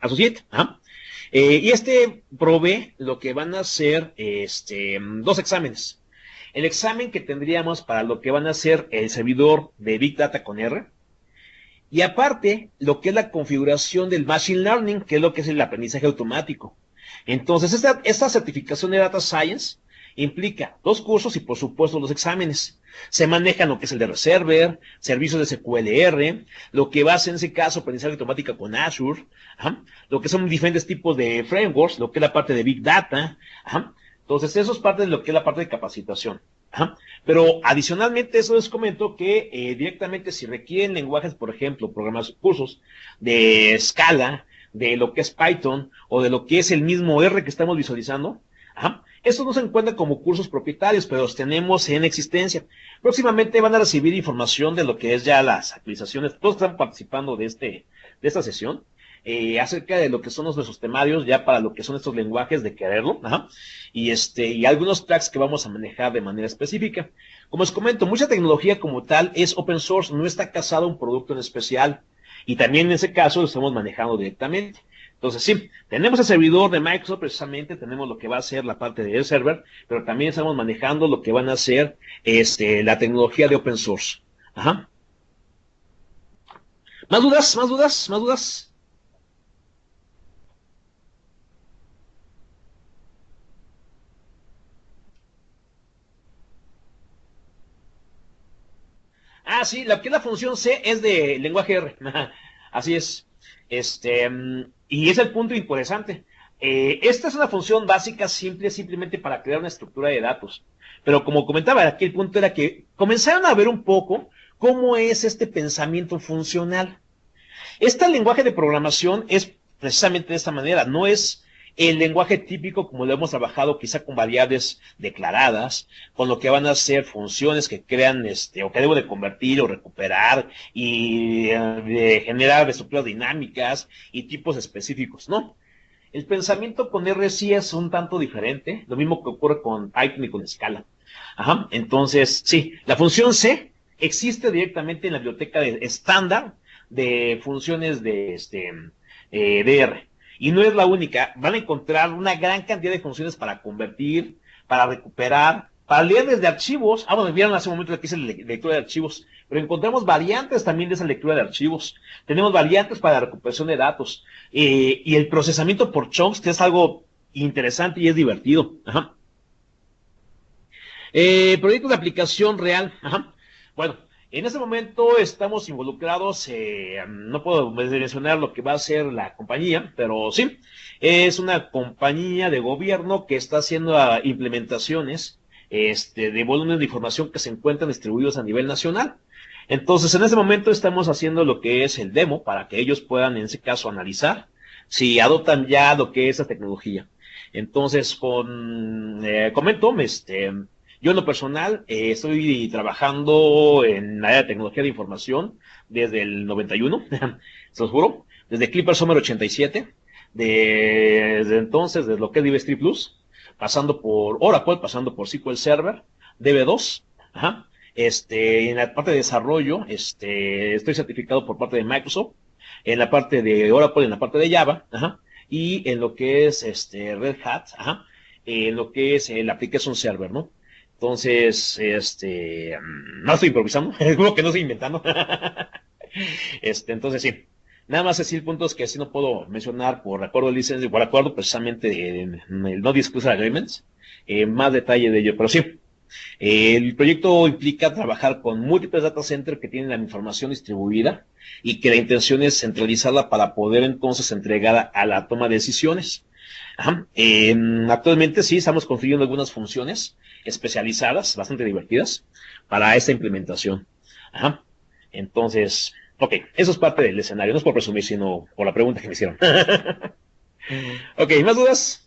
Associate. Ajá. Y provee lo que van a ser dos exámenes. El examen que tendríamos para lo que van a ser el servidor de Big Data con R. Y aparte, lo que es la configuración del Machine Learning, que es lo que es el aprendizaje automático. Entonces, esta certificación de Data Science implica los cursos y por supuesto los exámenes. Se maneja lo que es el de Server, servicios de SQLR, lo que va a ser en ese caso aprendizaje automática con Azure, ajá, lo que son diferentes tipos de frameworks, lo que es la parte de Big Data, ajá. Entonces eso es parte de lo que es la parte de capacitación. Ajá. Pero adicionalmente eso les comento que directamente si requieren lenguajes, por ejemplo, programas, cursos de Scala, de lo que es Python o de lo que es el mismo R que estamos visualizando, ajá, estos no se encuentran como cursos propietarios, pero los tenemos en existencia. Próximamente van a recibir información de lo que es ya las actualizaciones, todos están participando de esta sesión, acerca de lo que son nuestros temarios, ya para lo que son estos lenguajes de quererlo, ajá, y algunos tracks que vamos a manejar de manera específica. Como os comento, mucha tecnología como tal es open source, no está casado a un producto en especial, y también en ese caso lo estamos manejando directamente. Entonces, sí, tenemos el servidor de Microsoft, precisamente, tenemos lo que va a ser la parte del server, pero también estamos manejando lo que van a ser la tecnología de open source. Ajá. ¿Más dudas? ¿Más dudas? ¿Más dudas? Ah, sí, la que es la función C es de lenguaje R. Así es. Y es el punto interesante. Esta es una función básica simple, simplemente para crear una estructura de datos. Pero como comentaba, aquí el punto era que comenzaron a ver un poco cómo es este pensamiento funcional. Este lenguaje de programación es precisamente de esta manera, no es el lenguaje típico como lo hemos trabajado quizá con variables declaradas, con lo que van a ser funciones que crean o que debo de convertir o recuperar y de generar estructuras dinámicas y tipos específicos, ¿no? El pensamiento con R sí es un tanto diferente, lo mismo que ocurre con Python y con Scala. Ajá, entonces, sí, la función C existe directamente en la biblioteca de estándar de funciones de R. Y no es la única, van a encontrar una gran cantidad de funciones para convertir, para recuperar, para leer desde archivos. Ah, bueno, vieron hace un momento que hice la lectura de archivos, pero encontramos variantes también de esa lectura de archivos. Tenemos variantes para la recuperación de datos y el procesamiento por chunks, que es algo interesante y es divertido. Ajá. Proyecto de aplicación real. Ajá. Bueno, en este momento estamos involucrados, no puedo mencionar lo que va a ser la compañía, pero sí, es una compañía de gobierno que está haciendo implementaciones de volúmenes de información que se encuentran distribuidos a nivel nacional. Entonces, en este momento estamos haciendo lo que es el demo para que ellos puedan, en ese caso, analizar si adoptan ya lo que es esa tecnología. Entonces, comento, yo en lo personal estoy trabajando en la área de tecnología de información desde el 91, se los juro, desde Clipper Summer 87, desde entonces, desde lo que es DB3 Plus, pasando por Oracle, pasando por SQL Server, DB2, ajá. En la parte de desarrollo, estoy certificado por parte de Microsoft, en la parte de Oracle, en la parte de Java, ajá, y en lo que es Red Hat, ajá, en lo que es el Application Server, ¿no? Entonces, no estoy improvisando, creo que no estoy inventando. Entonces sí. Nada más decir puntos que así no puedo mencionar por acuerdo de licencia, por acuerdo precisamente en el No Disclosure Agreements, más detalle de ello, pero sí. El proyecto implica trabajar con múltiples data centers que tienen la información distribuida y que la intención es centralizarla para poder entonces entregar a la toma de decisiones. Ajá. Actualmente sí estamos construyendo algunas funciones especializadas, bastante divertidas, para esta implementación. Ajá. Entonces, ok, eso es parte del escenario, no es por presumir, sino por la pregunta que me hicieron. Ok, ¿más dudas?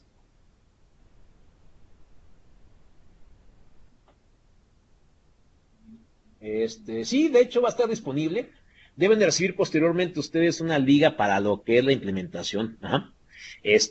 Sí, de hecho va a estar disponible. Deben de recibir posteriormente ustedes una liga para lo que es la implementación. Ajá.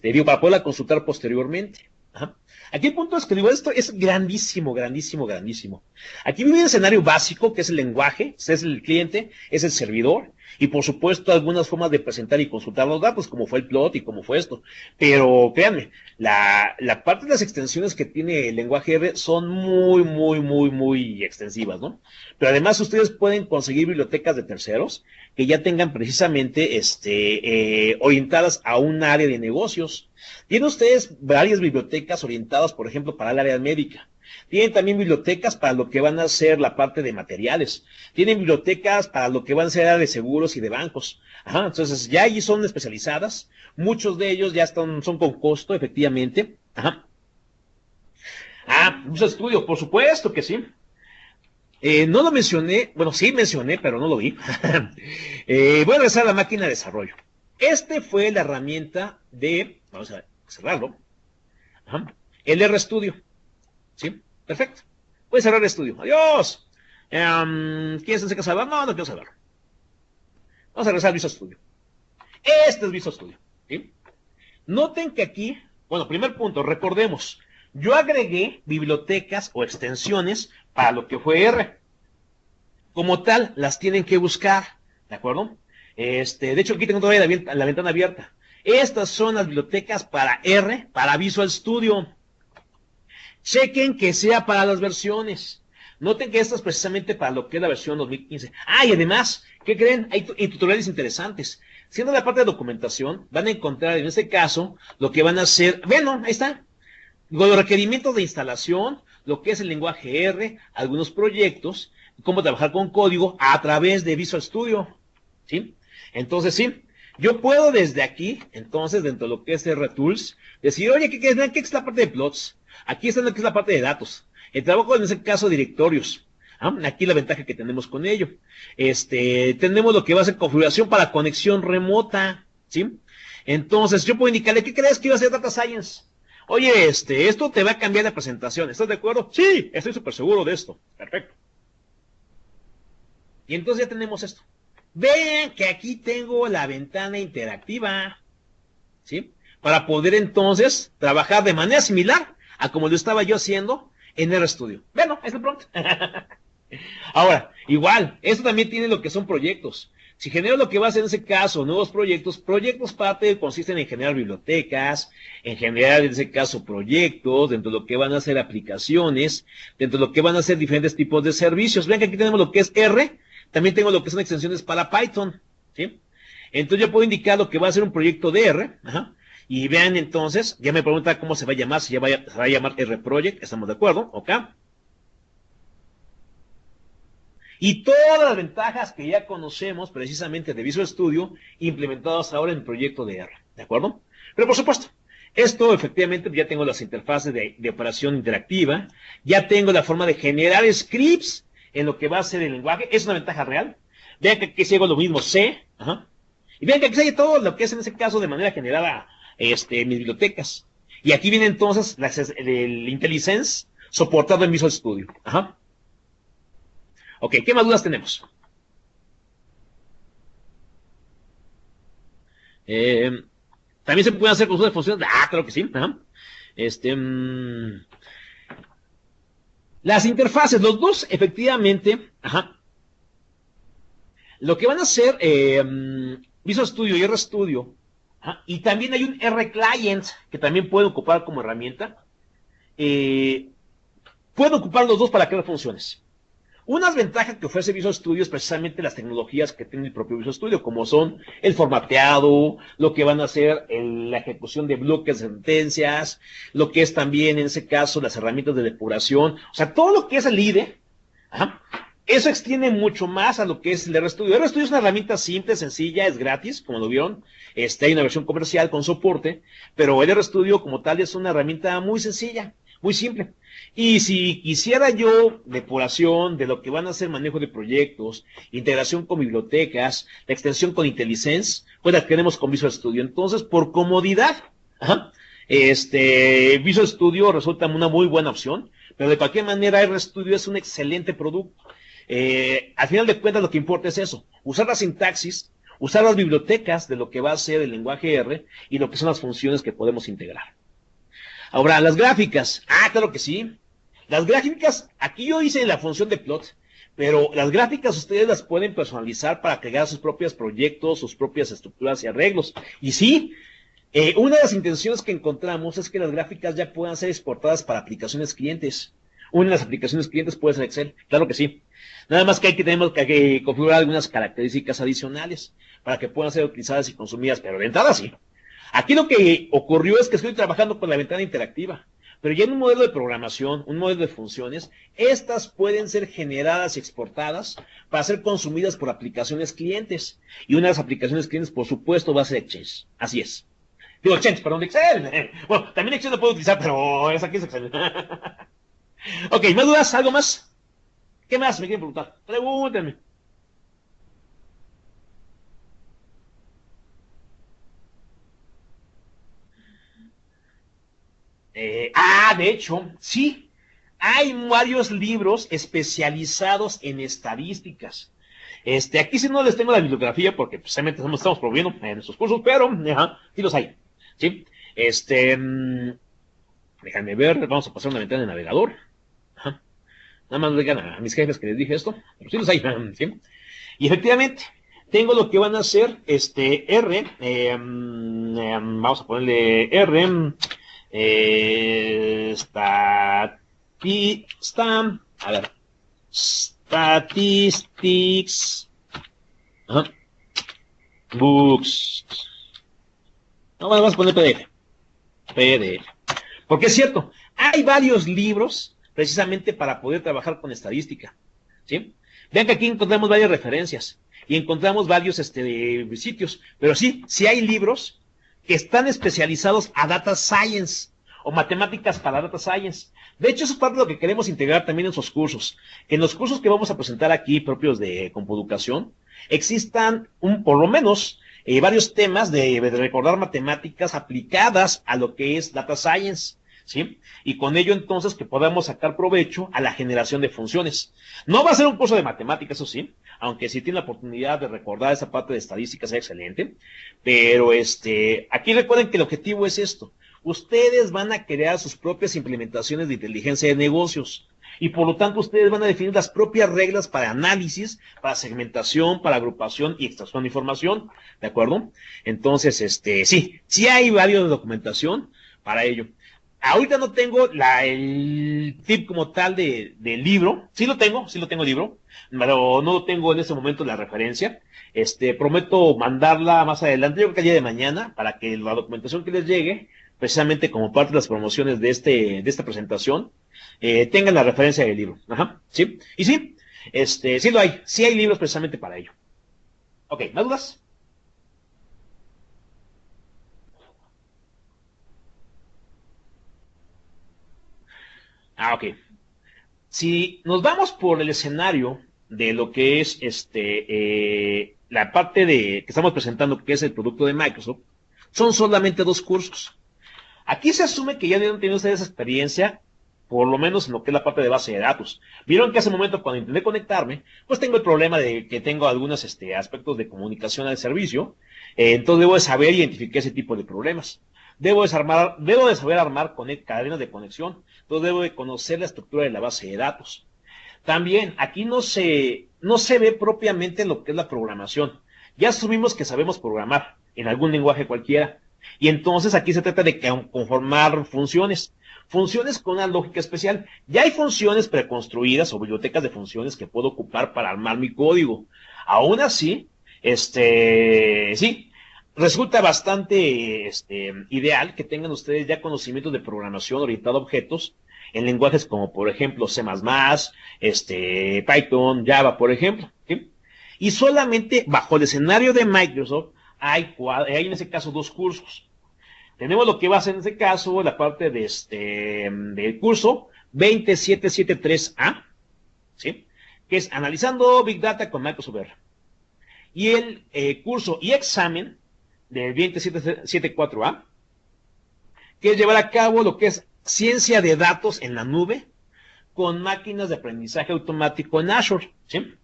Digo, para poderla consultar posteriormente. Ajá. Aquí el punto es que digo, esto es grandísimo, grandísimo, grandísimo. Aquí viene un escenario básico, que es el lenguaje, es el cliente, es el servidor, Y por supuesto, algunas formas de presentar y consultar los datos, como fue el plot y como fue esto. Pero créanme, la parte de las extensiones que tiene el lenguaje R son muy extensivas, ¿no? Pero además ustedes pueden conseguir bibliotecas de terceros que ya tengan precisamente orientadas a un área de negocios. Tienen ustedes varias bibliotecas orientadas, por ejemplo, para el área médica. Tienen también bibliotecas para lo que van a ser la parte de materiales. Tienen bibliotecas para lo que van a ser áreas de seguros y de bancos. Ajá, entonces ya allí son especializadas. Muchos de ellos ya son con costo, efectivamente. Ajá. Visual Studio, por supuesto que sí. No lo mencioné, bueno, sí mencioné, pero no lo vi. Voy a regresar a la máquina de desarrollo. Fue la herramienta vamos a cerrarlo, ajá, el RStudio. ¿Sí? Perfecto. Voy a cerrar el estudio. Adiós. ¿Quién se saber? No, no quiero saber. Vamos a regresar al Visual Studio. Este es Visual Studio. ¿Sí? Noten que aquí, bueno, primer punto, recordemos, yo agregué bibliotecas o extensiones para lo que fue R. Como tal, las tienen que buscar, ¿de acuerdo? De hecho, aquí tengo todavía la ventana abierta. Estas son las bibliotecas para R, para Visual Studio. Chequen que sea para las versiones. Noten que esta es precisamente para lo que es la versión 2015. Y además, ¿qué creen? Hay tutoriales interesantes. Siendo la parte de documentación, van a encontrar en este caso lo que van a hacer. Bueno, ahí está. Los requerimientos de instalación, lo que es el lenguaje R, algunos proyectos, cómo trabajar con código a través de Visual Studio. ¿Sí? Entonces, sí, yo puedo desde aquí, entonces, dentro de lo que es RTools, decir, oye, ¿qué es la parte de plots? Aquí está lo que es la parte de datos. El trabajo en ese caso directorios. Aquí la ventaja que tenemos con ello. Tenemos lo que va a ser configuración para conexión remota. ¿Sí? Entonces, yo puedo indicarle, ¿qué crees que iba a ser Data Science? Oye, esto te va a cambiar la presentación. ¿Estás de acuerdo? Sí, estoy súper seguro de esto. Perfecto. Y entonces ya tenemos esto. Vean que aquí tengo la ventana interactiva. ¿Sí? Para poder entonces trabajar de manera similar a como lo estaba yo haciendo en RStudio. Bueno, es el prompt. Ahora, igual, esto también tiene lo que son proyectos. Si genero lo que va a ser en ese caso, nuevos proyectos parte consisten en generar bibliotecas, en generar en ese caso proyectos, dentro de lo que van a ser aplicaciones, dentro de lo que van a ser diferentes tipos de servicios. Vean que aquí tenemos lo que es R, también tengo lo que son extensiones para Python, ¿sí? Entonces yo puedo indicar lo que va a ser un proyecto de R, ajá, y vean entonces, ya me pregunta cómo se va a llamar, si ya se va a llamar RProject, estamos de acuerdo, ¿ok? Y todas las ventajas que ya conocemos precisamente de Visual Studio implementadas ahora en el proyecto de R, ¿de acuerdo? Pero por supuesto, esto efectivamente ya tengo las interfaces de operación interactiva, ya tengo la forma de generar scripts en lo que va a ser el lenguaje, es una ventaja real. Vean que aquí hago lo mismo C, ajá, y vean que aquí hay todo lo que es en ese caso de manera generada mis bibliotecas. Y aquí viene entonces el IntelliSense soportado en Visual Studio. Ajá. Ok, ¿qué más dudas tenemos? También se pueden hacer consultas de funciones. Claro que sí. Ajá. Las interfaces, los dos, efectivamente, ajá. Lo que van a hacer Visual Studio y RStudio, ajá, y también hay un RClient que también pueden ocupar como herramienta. Pueden ocupar los dos para crear funciones. Unas ventajas que ofrece Visual Studio es precisamente las tecnologías que tiene el propio Visual Studio, como son el formateado, lo que van a hacer la ejecución de bloques de sentencias, lo que es también, en ese caso, las herramientas de depuración, o sea, todo lo que es el IDE, ajá, eso extiende mucho más a lo que es el RStudio. El RStudio es una herramienta simple, sencilla, es gratis, como lo vieron, hay una versión comercial con soporte, pero el RStudio como tal es una herramienta muy sencilla, muy simple. Y si quisiera yo depuración de lo que van a ser manejo de proyectos, integración con bibliotecas, la extensión con IntelliSense, pues la tenemos con Visual Studio. Entonces, por comodidad, ajá, Visual Studio resulta una muy buena opción, pero de cualquier manera RStudio es un excelente producto. Al final de cuentas lo que importa es eso, usar la sintaxis, usar las bibliotecas de lo que va a ser el lenguaje R y lo que son las funciones que podemos integrar. Ahora, las gráficas. Claro que sí. Las gráficas, aquí yo hice la función de plot, Pero las gráficas ustedes las pueden personalizar para crear sus propios proyectos, sus propias estructuras y arreglos. Y sí, una de las intenciones que encontramos es que las gráficas ya puedan ser exportadas para aplicaciones clientes. Una de las aplicaciones clientes puede ser Excel, claro que sí. Nada más que tenemos que configurar algunas características adicionales para que puedan ser utilizadas y consumidas, pero de entrada sí. Aquí lo que ocurrió es que estoy trabajando con la ventana interactiva, pero ya en un modelo de programación, un modelo de funciones, estas pueden ser generadas y exportadas para ser consumidas por aplicaciones clientes. Y una de las aplicaciones clientes, por supuesto, va a ser Exchange. Así es. Digo, Exchange, perdón, Excel. Bueno, también Excel lo puedo utilizar, pero esa aquí es Excel. Ok, ¿más dudas? ¿Algo más? ¿Qué más me quieren preguntar? Pregúntenme. De hecho, sí, hay varios libros especializados en estadísticas. Aquí sí no les tengo la bibliografía porque precisamente estamos promoviendo en nuestros cursos, pero ajá, sí los hay. ¿Sí? Déjame ver, vamos a pasar una ventana de navegador. Ajá. Nada más digan a mis jefes que les dije esto, pero sí los hay. ¿Sí? Y efectivamente, tengo lo que van a hacer, R, vamos a ponerle R, a ver, statistics, ajá, books, no, vamos a poner PDF, porque es cierto, hay varios libros precisamente para poder trabajar con estadística, ¿sí? Vean que aquí encontramos varias referencias y encontramos varios sitios, pero sí hay libros que están especializados a Data Science o matemáticas para Data Science. De hecho, eso es parte de lo que queremos integrar también en sus cursos. En los cursos que vamos a presentar aquí, propios de Compueducación, existan por lo menos varios temas de recordar matemáticas aplicadas a lo que es Data Science. ¿Sí? Y con ello entonces que podamos sacar provecho a la generación de funciones. No va a ser un curso de matemáticas, eso sí, aunque si tiene la oportunidad de recordar esa parte de estadística sea excelente, pero aquí recuerden que el objetivo es esto. Ustedes van a crear sus propias implementaciones de inteligencia de negocios y por lo tanto ustedes van a definir las propias reglas para análisis, para segmentación, para agrupación y extracción de información, ¿de acuerdo? Entonces, sí hay varios de documentación para ello. Ahorita no tengo el tip como tal del libro. Sí lo tengo libro, pero no tengo en ese momento la referencia. Prometo mandarla más adelante, yo creo que el día de mañana, para que la documentación que les llegue, precisamente como parte de las promociones de esta presentación, tengan la referencia del libro. Ajá, ¿sí? Y sí, sí lo hay. Sí hay libros precisamente para ello. Ok, ¿más dudas? Ok. Si nos vamos por el escenario de lo que es la parte que estamos presentando, que es el producto de Microsoft, son solamente 2 cursos. Aquí se asume que ya deben tener ustedes experiencia, por lo menos en lo que es la parte de base de datos. Vieron que hace un momento cuando intenté conectarme, pues tengo el problema de que tengo algunos aspectos de comunicación al servicio, entonces debo de saber identificar ese tipo de problemas. Debo de saber armar cadenas de conexión, entonces debo de conocer la estructura de la base de datos. También, aquí no se ve propiamente lo que es la programación. Ya asumimos que sabemos programar en algún lenguaje cualquiera. Y entonces aquí se trata de conformar funciones con una lógica especial. Ya hay funciones preconstruidas o bibliotecas de funciones que puedo ocupar para armar mi código. Aún así, sí, resulta bastante ideal que tengan ustedes ya conocimientos de programación orientada a objetos en lenguajes como, por ejemplo, C++, Python, Java, por ejemplo. ¿Sí? Y solamente bajo el escenario de Microsoft hay en ese caso 2 cursos. Tenemos lo que va a ser en ese caso la parte del curso 20773A, ¿sí? Que es Analizando Big Data con Microsoft R. Y el curso y examen del 20774A, que es llevar a cabo lo que es ciencia de datos en la nube con máquinas de aprendizaje automático en Azure, ¿sí?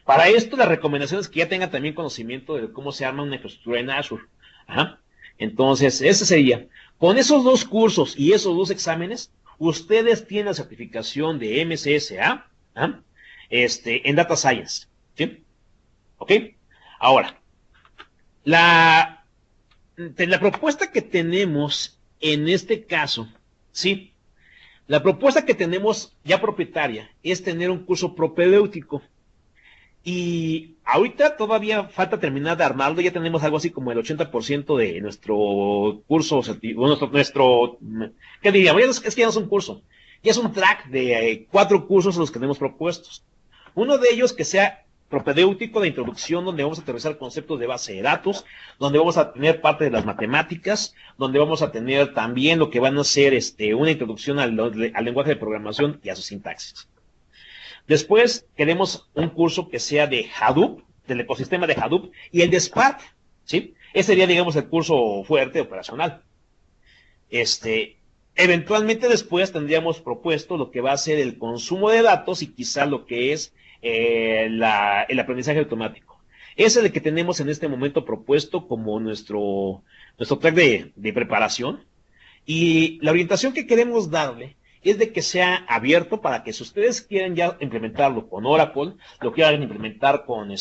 Para esto, la recomendación es que ya tengan también conocimiento de cómo se arma una infraestructura en Azure. Ajá. Entonces, ese sería. Con esos 2 cursos y esos 2 exámenes, ustedes tienen la certificación de MCSA, ¿ah? en Data Science, ¿sí? ¿Ok? Ahora, la propuesta que tenemos en este caso, ¿sí? La propuesta que tenemos ya propietaria es tener un curso propedéutico. Y ahorita todavía falta terminar de armarlo, ya tenemos algo así como el 80% de nuestro curso, ¿qué diríamos? Es que ya no es un curso, ya es un track de 4 cursos los que tenemos propuestos. Uno de ellos que sea propedéutico de introducción, donde vamos a aterrizar conceptos de base de datos, donde vamos a tener parte de las matemáticas, donde vamos a tener también lo que van a ser una introducción al lenguaje de programación y a su sintaxis. Después queremos un curso que sea de Hadoop, del ecosistema de Hadoop, y el de Spark, ¿sí? Ese sería, digamos, el curso fuerte operacional. Eventualmente después tendríamos propuesto lo que va a ser el consumo de datos y quizá lo que es el aprendizaje automático. Ese es el que tenemos en este momento propuesto como nuestro track de preparación. Y la orientación que queremos darle es de que sea abierto para que si ustedes quieren ya implementarlo con Oracle, lo quieran implementar con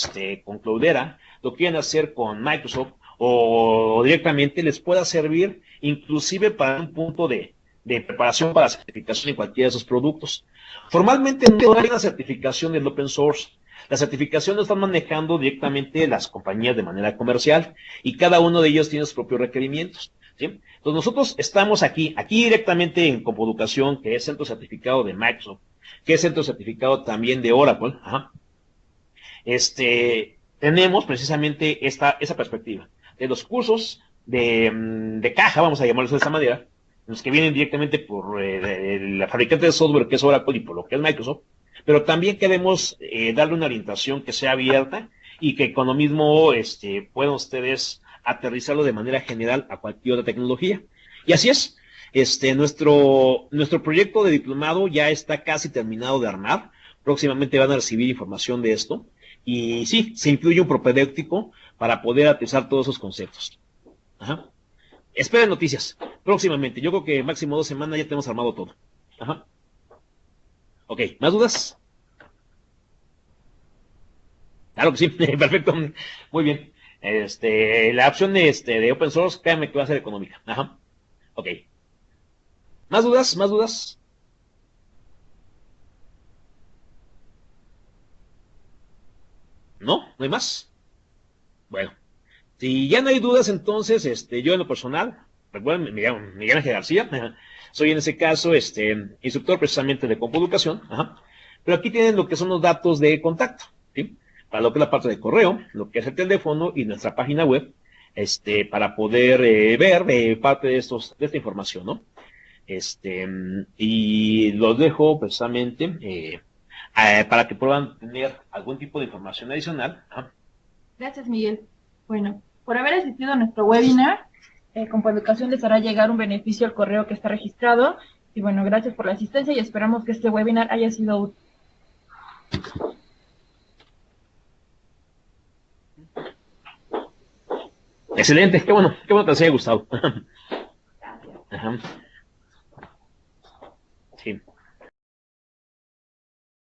Cloudera, lo quieran hacer con Microsoft o directamente les pueda servir inclusive para un punto de preparación para certificación en cualquiera de esos productos. Formalmente no hay una certificación del open source. La certificación lo están manejando directamente las compañías de manera comercial y cada uno de ellos tiene sus propios requerimientos, ¿sí? Entonces nosotros estamos aquí directamente en Compoducación, que es centro certificado de Microsoft, que es centro certificado también de Oracle. Ajá. Tenemos precisamente esa perspectiva de los cursos de caja, vamos a llamarlos de esta manera, los que vienen directamente por la fabricante de software que es Oracle y por lo que es Microsoft, pero también queremos darle una orientación que sea abierta y que con lo mismo puedan ustedes aterrizarlo de manera general a cualquier otra tecnología. Y así es, nuestro proyecto de diplomado ya está casi terminado de armar, próximamente van a recibir información de esto, y sí, se incluye un propedéutico para poder aterrizar todos esos conceptos. Ajá. Esperen noticias, próximamente, yo creo que máximo 2 semanas ya tenemos armado todo. Ajá. Ok, ¿más dudas? Claro que sí, perfecto, muy bien. La opción de open source, créanme que va a ser económica. Ajá. Ok. ¿Más dudas? ¿Más dudas? ¿No? ¿No hay más? Bueno, si ya no hay dudas, entonces, yo en lo personal, recuerden, me llamo Miguel Ángel García, ajá. Soy en ese caso, instructor precisamente de Compoducación, ajá. Pero aquí tienen lo que son los datos de contacto, ¿sí? Para lo que es la parte de correo, lo que es el teléfono y nuestra página web, para poder ver parte de esta información, ¿no? Y los dejo precisamente para que puedan tener algún tipo de información adicional. Ajá. Gracias, Miguel. Bueno, por haber asistido a nuestro webinar, Compoeducación les hará llegar un beneficio al correo que está registrado. Y bueno, gracias por la asistencia y esperamos que este webinar haya sido útil. Excelente, qué bueno que les haya gustado. Ajá. Sí.